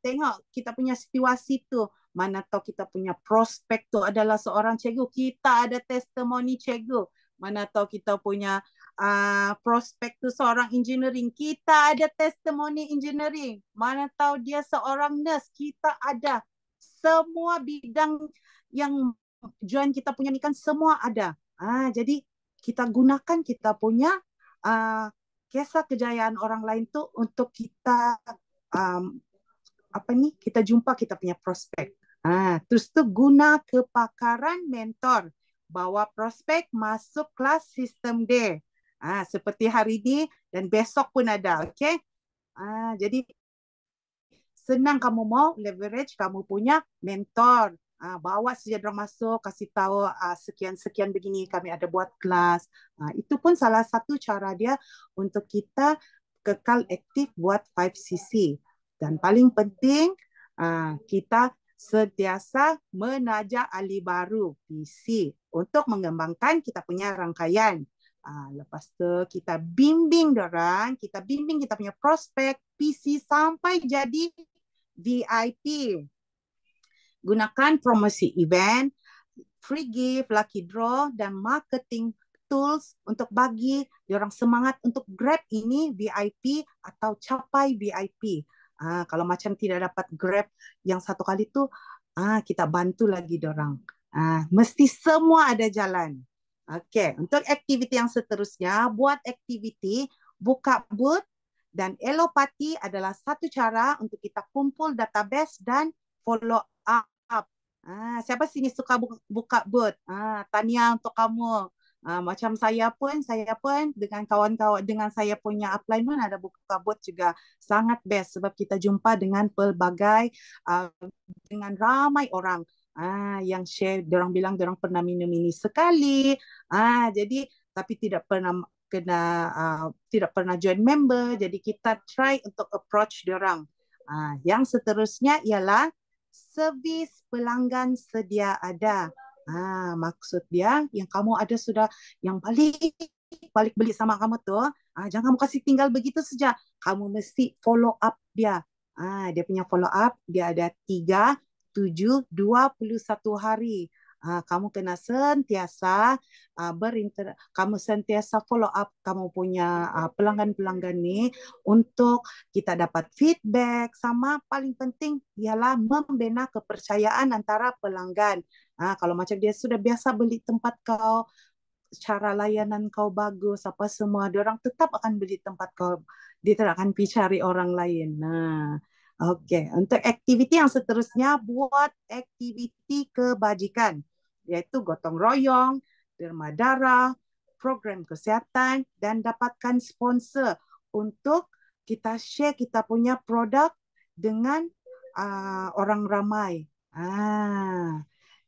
Tengok kita punya situasi tu. Mana tahu kita punya prospek tu adalah seorang cikgu. Kita ada testimoni cikgu. Mana tahu kita punya prospek tu seorang engineering. Kita ada testimoni engineering. Mana tahu dia seorang nurse. Kita ada. Semua bidang yang join kita punya ni kan semua ada. Jadi kita gunakan kita punya kisah kejayaan orang lain tu untuk kita kita jumpa kita punya prospek. Terus tu guna kepakaran mentor. Bawa prospek masuk kelas sistem D. Seperti hari ini dan besok pun ada. Okay? Jadi senang kamu mau leverage kamu punya mentor. Bawa saja orang masuk, kasih tahu sekian-sekian begini kami ada buat kelas. Itu pun salah satu cara dia untuk kita kekal aktif buat 5CC. Dan paling penting kita sentiasa menajak ahli baru PC untuk mengembangkan kita punya rangkaian. Lepas tu kita bimbing dorang, kita bimbing kita punya prospek PC sampai jadi VIP. Gunakan promosi event, free gift, lucky draw dan marketing tools untuk bagi diorang semangat untuk grab ini VIP atau capai VIP. Kalau macam tidak dapat grab yang satu kali tu, kita bantu lagi diorang. Mesti semua ada jalan. Okey, untuk aktiviti yang seterusnya, buat aktiviti buka booth dan elopati adalah satu cara untuk kita kumpul database dan follow up. Siapa sini suka buka booth? Tahniah untuk kamu. Macam saya pun dengan kawan-kawan, dengan saya punya upline pun ada buka booth juga. Sangat best sebab kita jumpa dengan pelbagai, dengan ramai orang. Yang share, diorang bilang diorang pernah minum ini sekali. Jadi tapi tidak pernah tidak pernah join member. Jadi kita try untuk approach diorang. Yang seterusnya ialah servis pelanggan sedia ada. Maksud dia yang kamu ada sudah yang balik beli sama kamu tu, jangan kamu kasih tinggal begitu saja. Kamu mesti follow up dia. Dia punya follow up dia ada 3, 7, 21 hari. Kamu kena sentiasa kamu sentiasa follow up kamu punya pelanggan-pelanggan ni untuk kita dapat feedback, sama paling penting ialah membina kepercayaan antara pelanggan. Kalau macam dia sudah biasa beli tempat kau, cara layanan kau bagus apa semua, dia orang tetap akan beli tempat kau, dia tidak akan pergi cari orang lain. Okey, untuk aktiviti yang seterusnya, buat aktiviti kebajikan, iaitu gotong royong, derma darah, program kesihatan dan dapatkan sponsor untuk kita share kita punya produk dengan orang ramai.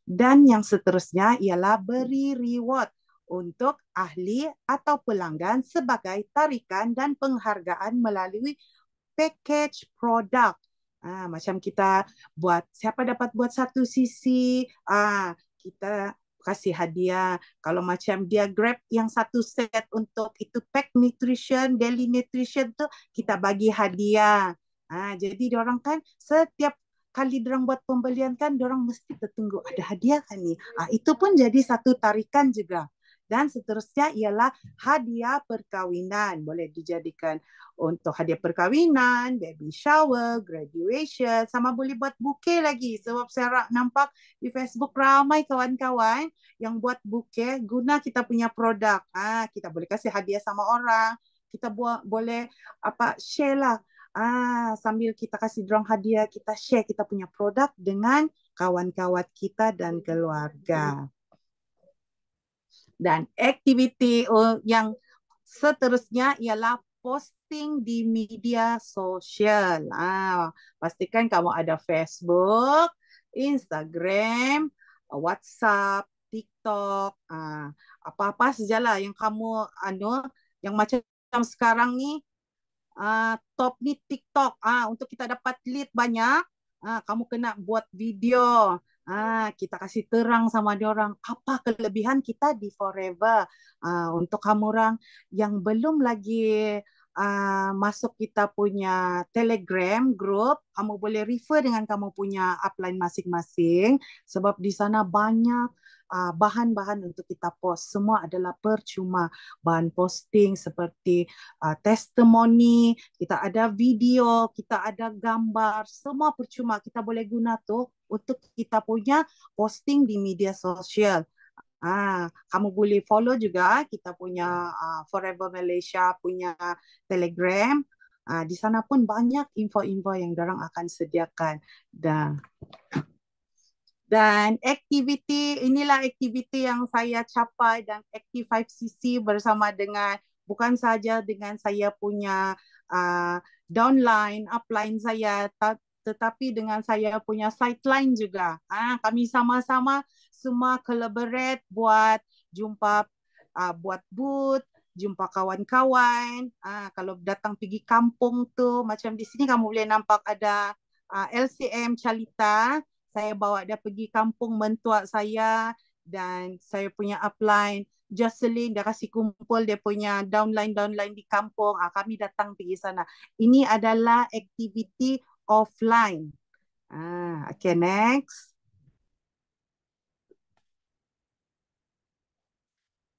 Dan yang seterusnya ialah beri reward untuk ahli atau pelanggan sebagai tarikan dan penghargaan melalui package produk. Macam kita buat, siapa dapat buat satu sisi, kita kasih hadiah. Kalau macam dia grab yang satu set untuk itu pack nutrition, daily nutrition tu, kita bagi hadiah. Jadi diorang kan setiap kali diorang buat pembelian kan, diorang mesti tertunggu ada hadiah kan ni. Itu pun jadi satu tarikan juga. Dan seterusnya ialah hadiah perkahwinan. Boleh dijadikan untuk hadiah perkahwinan, baby shower, graduation, sama boleh buat bouquet lagi. Sebab saya nampak di Facebook ramai kawan-kawan yang buat bouquet guna kita punya produk. Kita boleh kasih hadiah sama orang. Kita boleh share lah. Sambil kita kasih dorang hadiah, kita share kita punya produk dengan kawan-kawan kita dan keluarga. Dan aktiviti yang seterusnya ialah posting di media sosial. Pastikan kamu ada Facebook, Instagram, WhatsApp, TikTok, apa-apa sajalah yang kamu yang macam sekarang ni top ni TikTok. Untuk kita dapat lead banyak, kamu kena buat video. Kita kasih terang sama dia orang apa kelebihan kita di Forever. Untuk kamu orang yang belum lagi masuk kita punya Telegram group, kamu boleh refer dengan kamu punya upline masing-masing sebab di sana banyak bahan-bahan untuk kita post. Semua adalah percuma. Bahan posting seperti testimoni, kita ada video, kita ada gambar, semua percuma. Kita boleh guna tu untuk kita punya posting di media sosial. Kamu boleh follow juga kita punya Forever Malaysia punya Telegram. Di sana pun banyak info-info yang dorang akan sediakan. Dan inilah aktiviti yang saya capai dan Active 5CC bersama dengan bukan saja dengan saya punya downline, upline saya, tetapi dengan saya punya sideline juga. Kami sama-sama semua collaborate buat jumpa, buat booth, jumpa kawan-kawan. Kalau datang pergi kampung tu, macam di sini kamu boleh nampak ada LCM Calita. Saya bawa dia pergi kampung mentua saya dan saya punya upline Jocelyn, dia kasih kumpul dia punya downline di kampung. Kami datang pergi sana. Ini adalah aktiviti offline. Okay, next.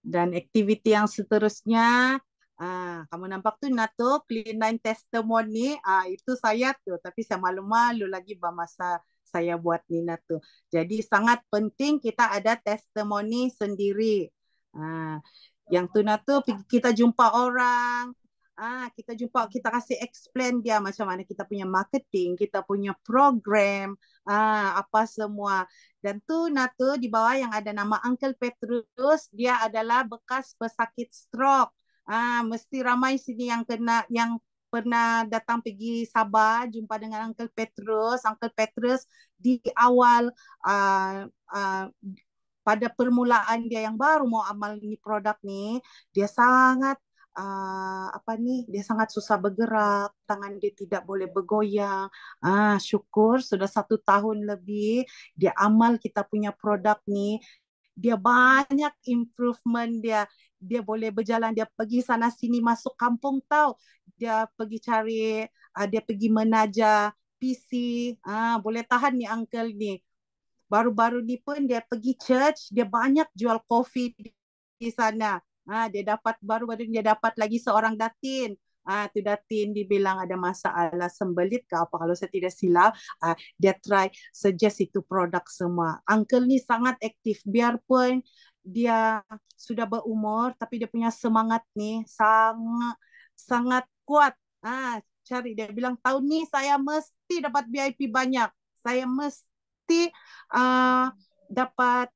Dan aktiviti yang seterusnya, kamu nampak tu Nato, Clean Line Testimony, itu saya tu. Tapi saya malu-malu lagi masa saya buat ni Nato. Jadi sangat penting kita ada testimoni sendiri. Yang tu Nato, kita jumpa orang, kita kasih explain dia macam mana kita punya marketing, kita punya program, apa semua. Dan tu Nato di bawah yang ada nama Uncle Petrus, dia adalah bekas pesakit stroke. Mesti ramai sini yang kena, yang pernah datang pergi Sabah jumpa dengan Uncle Petrus. Uncle Petrus di awal pada permulaan dia yang baru mau amal ni produk ni, dia sangat dia sangat susah bergerak, tangan dia tidak boleh bergoyang. Syukur sudah 1 tahun lebih dia amal kita punya produk ni, dia banyak improvement dia. Dia boleh berjalan, dia pergi sana sini masuk kampung tahu. Dia pergi cari, dia pergi menaja PC, boleh tahan ni uncle ni. Baru-baru ni pun dia pergi church, dia banyak jual kopi di sana. Dia dapat baru-baru dia dapat lagi seorang datin. Tu datin dibilang ada masalah sembelit ke apa kalau saya tidak silap. Dia try suggest itu produk semua. Uncle ni sangat aktif biarpun dia sudah berumur tapi dia punya semangat ni sangat sangat kuat. Cari dia bilang tahun ni saya mesti dapat VIP banyak. Saya mesti dapat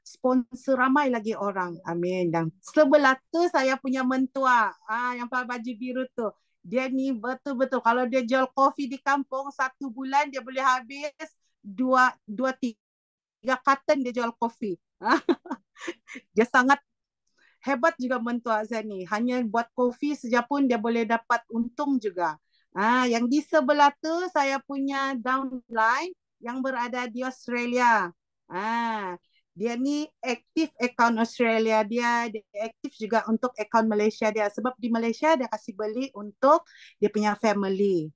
sponsor ramai lagi orang. Amin. Dan sebelah tu saya punya mentua, yang pakai baju biru tu. Dia ni betul-betul kalau dia jual kopi di kampung 1 bulan dia boleh habis 2-3 carton dia jual kopi. Dia sangat hebat juga mentua saya ni. Hanya buat kopi saja pun dia boleh dapat untung juga. Yang di sebelah tu saya punya downline yang berada di Australia. Dia ni aktif account Australia dia aktif juga untuk account Malaysia dia. Sebab di Malaysia dia kasih beli untuk dia punya family.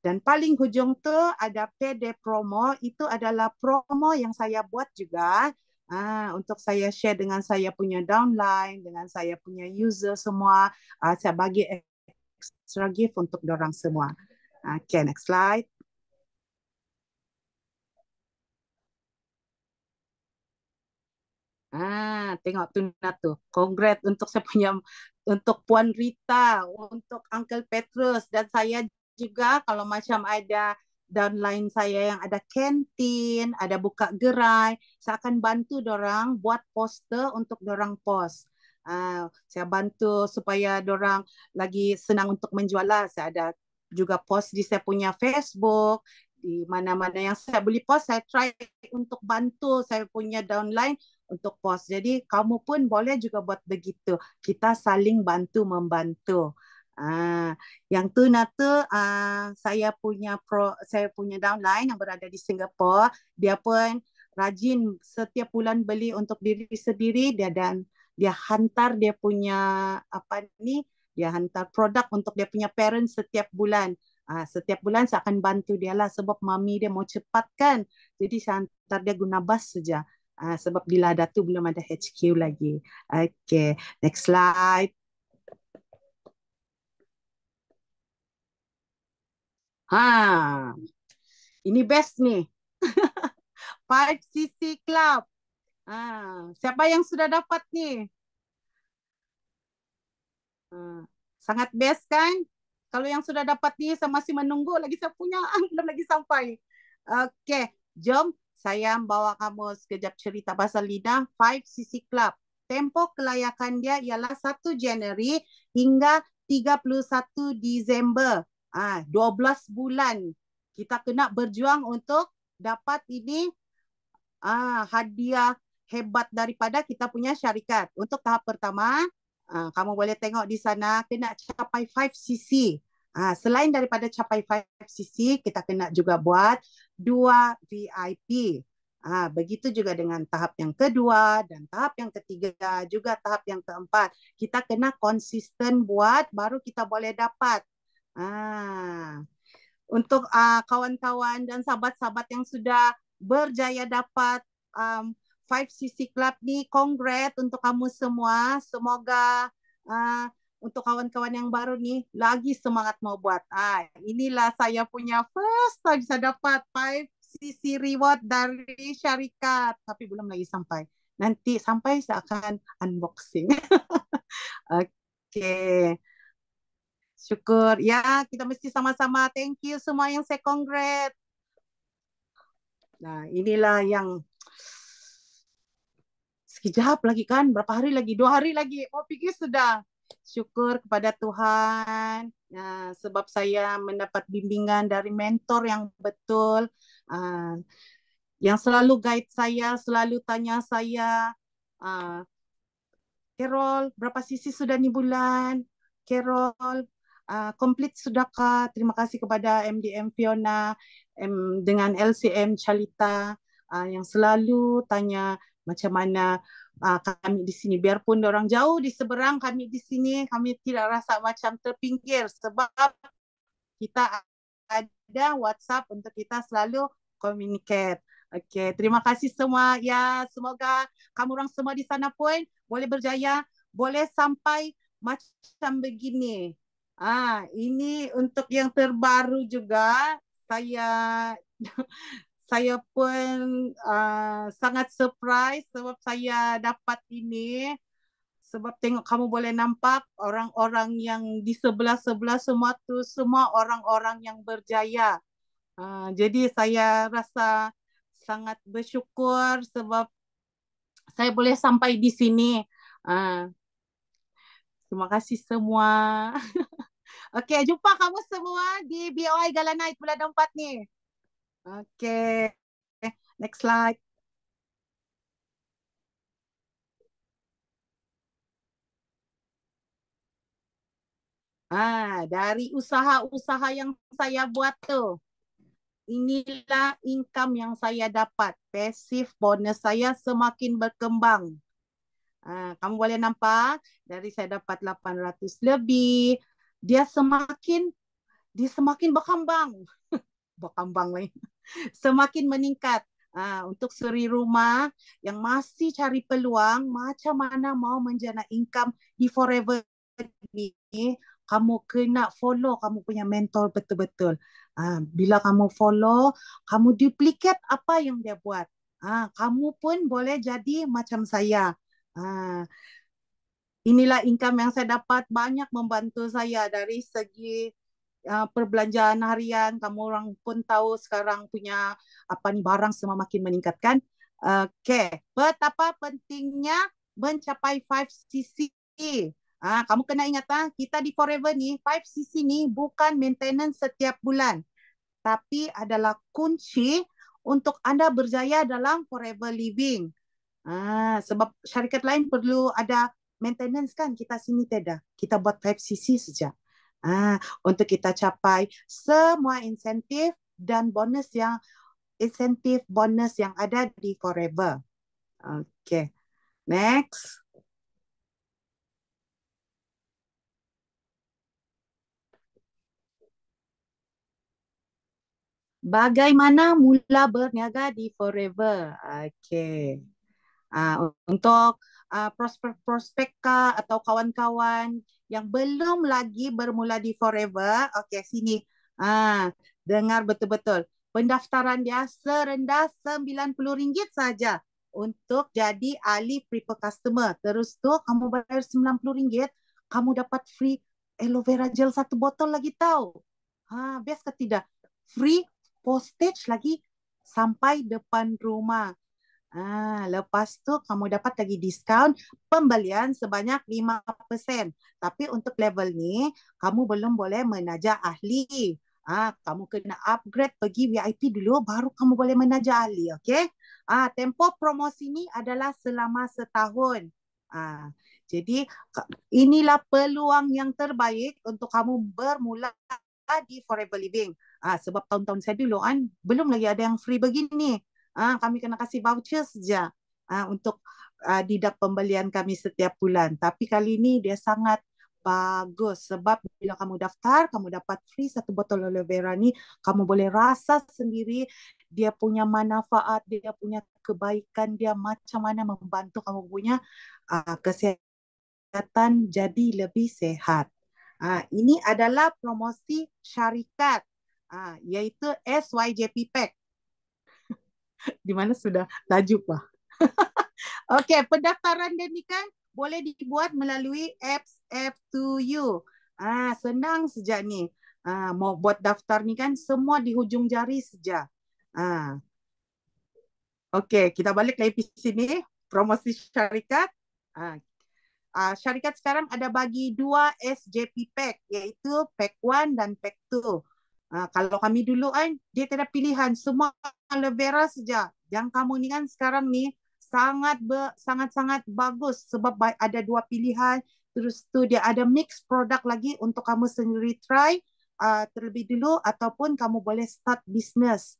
Dan paling hujung tu ada PD promo. Itu adalah promo yang saya buat juga. Untuk saya share dengan saya punya downline, dengan saya punya user semua. Saya bagi extra gift untuk dorang semua. Okay, next slide. Tengok tu tu. Congrats untuk saya punya, untuk Puan Rita, untuk Uncle Petrus dan saya juga kalau macam ada downline saya yang ada kantin, ada buka gerai, saya akan bantu dorang buat poster untuk dorang post. Saya bantu supaya dorang lagi senang untuk menjual lah. Saya ada juga post di saya punya Facebook, di mana-mana yang saya boleh post, saya try untuk bantu saya punya downline untuk post. Jadi kamu pun boleh juga buat begitu. Kita saling bantu membantu. Yang tu Nata, saya punya downline yang berada di Singapura, dia pun rajin setiap bulan beli untuk diri sendiri dan dia hantar dia punya dia hantar produk untuk dia punya parents setiap bulan. Setiap bulan saya akan bantu dia lah sebab mami dia mau cepat kan. Jadi saya hantar dia guna bas saja. Sebab di Lada tu belum ada HQ lagi. Okay, next slide. Ini best nih. 5cc Club. Siapa yang sudah dapat nih? Sangat best kan? Kalau yang sudah dapat nih, saya masih menunggu lagi saya punya, belum lagi sampai. Okay, jom saya bawa kamu sekejap cerita pasal Lina 5cc Club. Tempoh kelayakan dia ialah 1 Januari hingga 31 Disember. 12 bulan. Kita kena berjuang untuk dapat ini hadiah hebat daripada kita punya syarikat. Untuk tahap pertama, kamu boleh tengok di sana kena capai 5cc. Selain daripada capai 5cc, kita kena juga buat 2 VIP. Begitu juga dengan tahap yang kedua dan tahap yang ketiga, juga tahap yang keempat. Kita kena konsisten buat, baru kita boleh dapat. Untuk kawan-kawan dan sahabat-sahabat yang sudah berjaya dapat 5cc Club ni, congrats untuk kamu semua. Semoga untuk kawan-kawan yang baru ni lagi semangat mau buat. Inilah saya punya first time saya dapat 5cc reward dari syarikat. Tapi belum lagi sampai. Nanti sampai saya akan unboxing. Okay. Syukur. Ya, kita mesti sama-sama. Thank you semua yang saya congrats. Nah, inilah yang sekejap lagi kan, berapa hari lagi, 2 hari lagi, pikir sudah. Syukur kepada Tuhan, sebab saya mendapat bimbingan dari mentor yang betul, yang selalu guide saya, selalu tanya saya, Carol, berapa sisi sudah ni bulan? Carol, komplit sudahkah? Terima kasih kepada MDM Fiona dengan LCM Chalita yang selalu tanya macam mana kami di sini. Biarpun orang jauh di seberang, kami di sini, kami tidak rasa macam terpinggir sebab kita ada WhatsApp untuk kita selalu communicate. Okay, terima kasih semua. Ya, semoga kamu orang semua di sana pun boleh berjaya, boleh sampai macam begini. Ini untuk yang terbaru juga. Saya pun sangat surprise sebab saya dapat ini. Sebab tengok kamu boleh nampak orang-orang yang di sebelah-sebelah semua tu semua orang-orang yang berjaya. Jadi saya rasa sangat bersyukur sebab saya boleh sampai di sini. Terima kasih semua. Okey, jumpa kamu semua di BOI Gala Night bulan 4 ni. Okey. Next slide. Dari usaha-usaha yang saya buat tu, inilah income yang saya dapat. Passive bonus saya semakin berkembang. Kamu boleh nampak dari saya dapat 800 lebih, dia semakin berkembang. Berkembang lain. Semakin meningkat. Untuk suri rumah yang masih cari peluang macam mana mau menjana income di Forever ni, kamu kena follow kamu punya mentor betul-betul. Bila kamu follow, kamu duplicate apa yang dia buat. Kamu pun boleh jadi macam saya. Inilah income yang saya dapat, banyak membantu saya dari segi perbelanjaan harian. Kamu orang pun tahu sekarang punya barang semua makin meningkatkan. Okay, betapa pentingnya mencapai 5cc. Kamu kena ingat kita di Forever ni 5cc ni bukan maintenance setiap bulan, tapi adalah kunci untuk anda berjaya dalam Forever Living. Sebab syarikat lain perlu ada maintenance kan, kita sini tidak. Kita buat 5cc saja. Untuk kita capai semua insentif dan bonus yang ada di Forever. Okay, next. Bagaimana mula berniaga di Forever? Okay. Untuk prospek atau kawan-kawan yang belum lagi bermula di Forever, okay, sini. Dengar betul-betul. Pendaftaran dia serendah RM90 saja untuk jadi ahli prepaid customer. Terus tu kamu bayar RM90, kamu dapat free aloe vera gel 1 botol lagi tahu. Best ke tidak? Free postage lagi sampai depan rumah. Lepas tu kamu dapat lagi diskaun pembelian sebanyak 5%. Tapi untuk level ni, kamu belum boleh menaja ahli. Kamu kena upgrade pergi VIP dulu, baru kamu boleh menaja ahli. Okay? Tempoh promosi ni adalah selama setahun. Jadi inilah peluang yang terbaik untuk kamu bermula di Forever Living. Sebab tahun-tahun saya dulu kan belum lagi ada yang free begini. Kami kena kasih voucher saja untuk deduct pembelian kami setiap bulan. Tapi kali ini dia sangat bagus sebab bila kamu daftar, kamu dapat free satu botol aloe vera ni, kamu boleh rasa sendiri dia punya manfaat, dia punya kebaikan, dia macam mana membantu kamu punya kesihatan jadi lebih sehat. Ini adalah promosi syarikat, iaitu SYJP Pack. Di mana sudah laju, Pak. Okey, pendaftaran dia ni kan boleh dibuat melalui apps F2U. Senang saja ni. Mau buat daftar ni kan semua di hujung jari saja. Okey, kita balik lagi ke sini. Promosi syarikat. Syarikat sekarang ada bagi 2 SJP Pack, iaitu Pack 1 dan Pack 2. Kalau kami dulu kan, dia tidak pilihan. Semua aloe vera saja. Yang kamu ni kan sekarang ni sangat-sangat bagus sebab ada 2 pilihan. Terus tu dia ada mix produk lagi untuk kamu sendiri try terlebih dulu ataupun kamu boleh start business.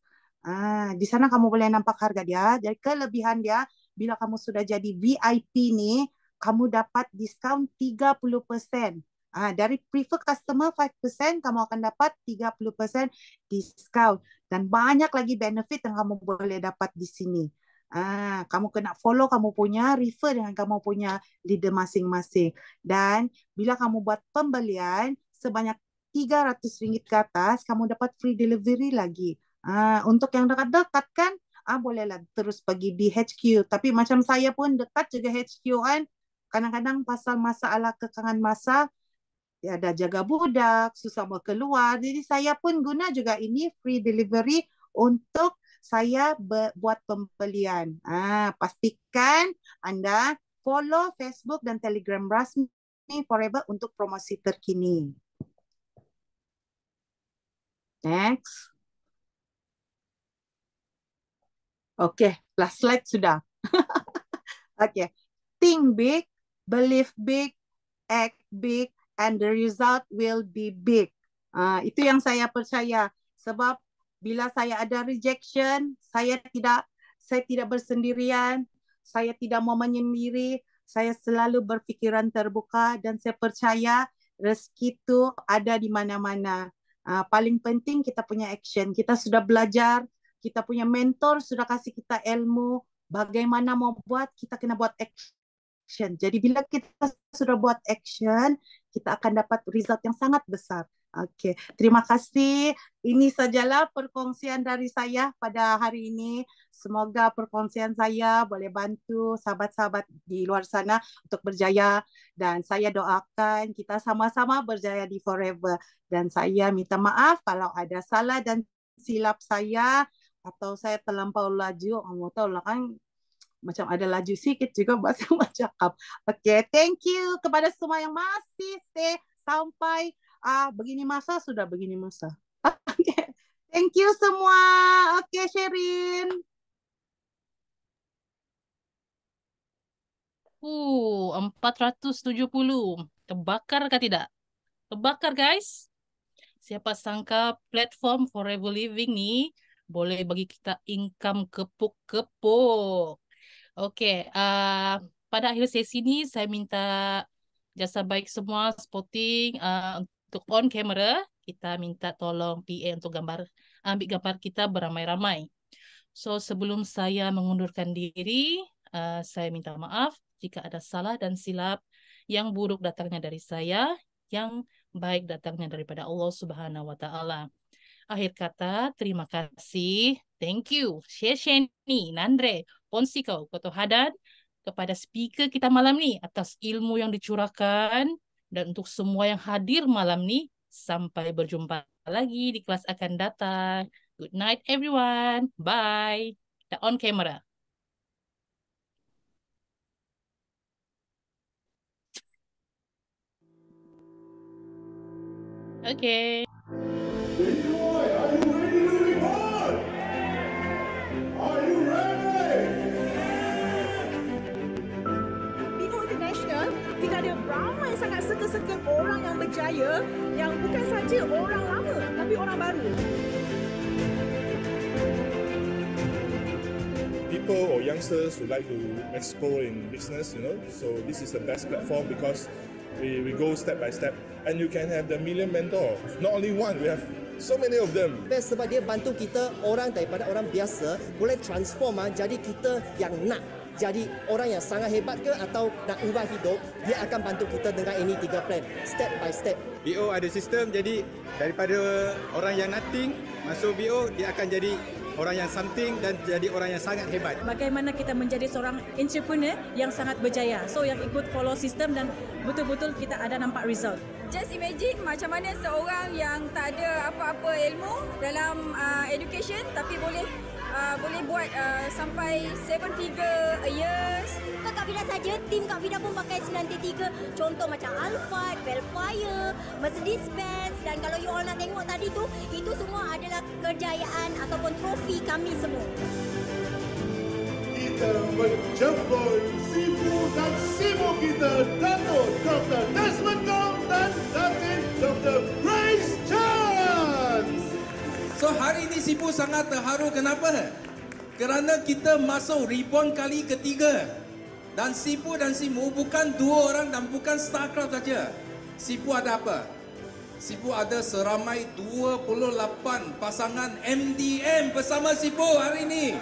Di sana kamu boleh nampak harga dia. Jadi kelebihan dia bila kamu sudah jadi VIP ni, kamu dapat diskaun 30%. Dari prefer customer 5%, kamu akan dapat 30% diskaun. Dan banyak lagi benefit yang kamu boleh dapat di sini. Kamu kena follow kamu punya, refer dengan kamu punya leader masing-masing. Dan bila kamu buat pembelian sebanyak RM300 ke atas, kamu dapat free delivery lagi. Untuk yang dekat-dekat kan, bolehlah terus pergi di HQ. Tapi macam saya pun dekat juga HQ kan. Kadang-kadang pasal masalah kekangan masa, ya ada jaga budak, susah mau keluar. Jadi saya pun guna juga ini free delivery untuk saya buat pembelian. Pastikan anda follow Facebook dan Telegram rasmi Forever untuk promosi terkini. Next. Okay, last slide sudah. Okay. Think big, believe big, act big, and the result will be big. Itu yang saya percaya. Sebab bila saya ada rejection, saya tidak bersendirian, saya tidak mau menyendiri, saya selalu berfikiran terbuka dan saya percaya rezeki itu ada di mana-mana. Paling penting kita punya action. Kita sudah belajar, kita punya mentor sudah kasih kita ilmu, bagaimana mau buat, kita kena buat action. Jadi bila kita sudah buat action, kita akan dapat result yang sangat besar. Okey, terima kasih. Ini sajalah perkongsian dari saya pada hari ini. Semoga perkongsian saya boleh bantu sahabat-sahabat di luar sana untuk berjaya. Dan saya doakan kita sama-sama berjaya di Forever. Dan saya minta maaf kalau ada salah dan silap saya atau saya terlampau laju. Kamu tahu lah kan, macam ada laju sikit juga bahasa bercakap. Okay, thank you kepada semua yang masih stay sampai begini masa, sudah begini masa. Okay, thank you semua. Okay, Sherin. 470. Terbakar kah tidak? Terbakar, guys. Siapa sangka platform Forever Living ni boleh bagi kita income kepuk-kepuk. Okey, pada akhir sesi ni saya minta jasa baik semua spotting untuk on camera. Kita minta tolong PA untuk ambil gambar kita beramai-ramai. So sebelum saya mengundurkan diri, saya minta maaf jika ada salah dan silap. Yang buruk datangnya dari saya, yang baik datangnya daripada Allah Subhanahu Wa Taala. Akhir kata, terima kasih. Thank you. Sheni, Nandre, Ponsiko, Koto Hadan, kepada speaker kita malam ni atas ilmu yang dicurahkan, dan untuk semua yang hadir malam ni, sampai berjumpa lagi di kelas akan datang. Good night everyone. Bye. Kita on camera. Okay. Leroy, are you ready to report? Are you ready? Bihun International tidak ada ramai sangat suka menghasilkan orang yang berjaya, yang bukan saja orang lama tapi orang baru. People or youngsters who like to explore in business, so this is the best platform because we go step by step and you can have the million mentor. Not only one, we have so many of them. Best sebab dia bantu kita orang daripada orang biasa boleh transform jadi kita yang nak jadi orang yang sangat hebat ke atau nak ubah hidup, dia akan bantu kita dengan ini 3 plan step by step. BO ada sistem, jadi daripada orang yang nothing masuk BO, dia akan jadi orang yang something dan jadi orang yang sangat hebat. Bagaimana kita menjadi seorang entrepreneur yang sangat berjaya. So yang ikut follow sistem dan betul-betul kita ada nampak result. Just imagine macam mana seorang yang tak ada apa-apa ilmu dalam education tapi boleh buat sampai 7 figure a year. Bukan Kak Fida saja, tim Kak Fida pun pakai 93. Contoh macam Alphard, Velfire, Mercedes-Benz, dan kalau you all nak tengok tadi tu, itu semua adalah kejayaan ataupun trofi kami semua. Kita menjemput Sifu dan Sifu kita, Dato' Dr. Desmond Kong dan Datin Dr. Grace Chan. So hari ini Sipu sangat terharu. Kenapa? Kerana kita masuk reborn kali ketiga. Dan Sipu dan Simu bukan 2 orang dan bukan StarCraft saja. Sipu ada apa? Sipu ada seramai 28 pasangan MDM bersama Sipu hari ini.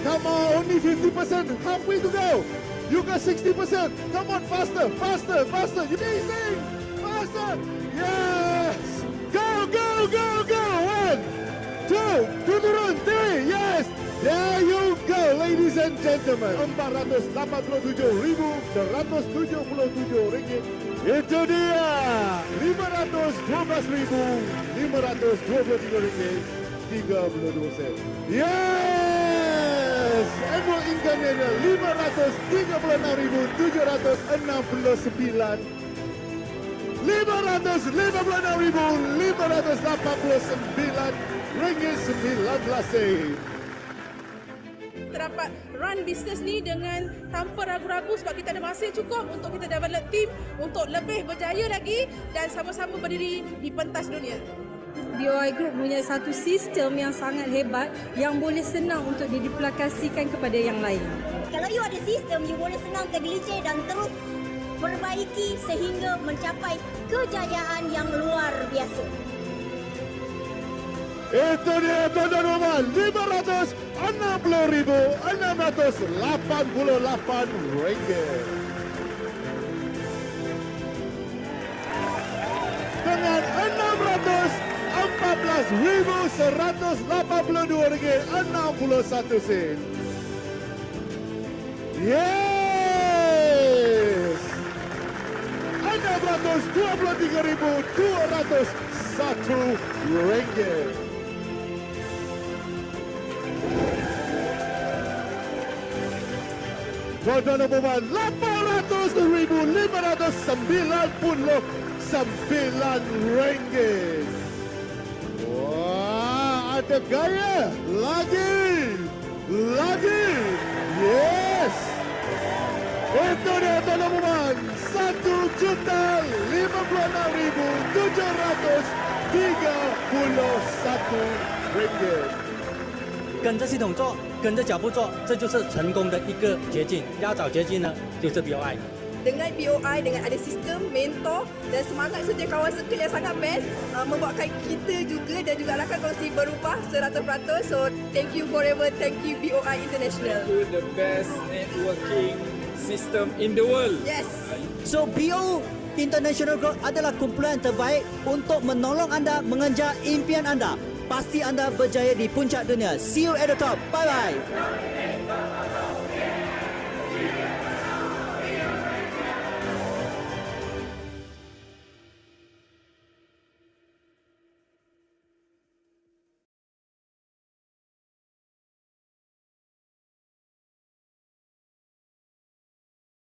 Come on, only 50%, halfway to go. You got 60%. Come on, faster, faster, faster. You amazing. Faster. Yes. Go, go, go, go. 1, 2, turun, 3. Yes. There you go, ladies and gentlemen. RM487,177. Itu dia. RM512,523. Yes. Annual income-nya RM536,769. RM536,589 Terdapat run bisnes ni dengan tanpa ragu-ragu sebab kita ada masa yang cukup untuk kita develop team untuk lebih berjaya lagi dan sama-sama berdiri di pentas dunia. BOI Group punya satu sistem yang sangat hebat yang boleh senang untuk diduplikasikan kepada yang lain. Kalau you ada sistem, you boleh senang tergelincir dan terus perbaiki sehingga mencapai kejayaan yang luar biasa. Itu dia tuan-tuan dan puan, RM566,688. Dengan RM614,182.61. Yes! RM623,201. Tuan-tuan dan puan, RM800,599. Wah, ada gaya. Lagi. Yes. Itu dia tuan-tuan dan puan, RM1,56,931. 跟着系统做，跟着脚步做，这就是成功的一个捷径。要找捷径呢，就是 BOI。 Dengan BOI, dengan ada sistem, mentor dan semangat serta kawan circle yang sangat best, membuatkan kita juga dan juga rakan kongsi berubah 100%. So, thank you forever, thank you BOI International. Itu the best networking system in the world. Yes. So BO International Group adalah kumpulan terbaik untuk menolong anda mengejar impian anda. Pasti anda berjaya di puncak dunia. See you at the top. Bye bye.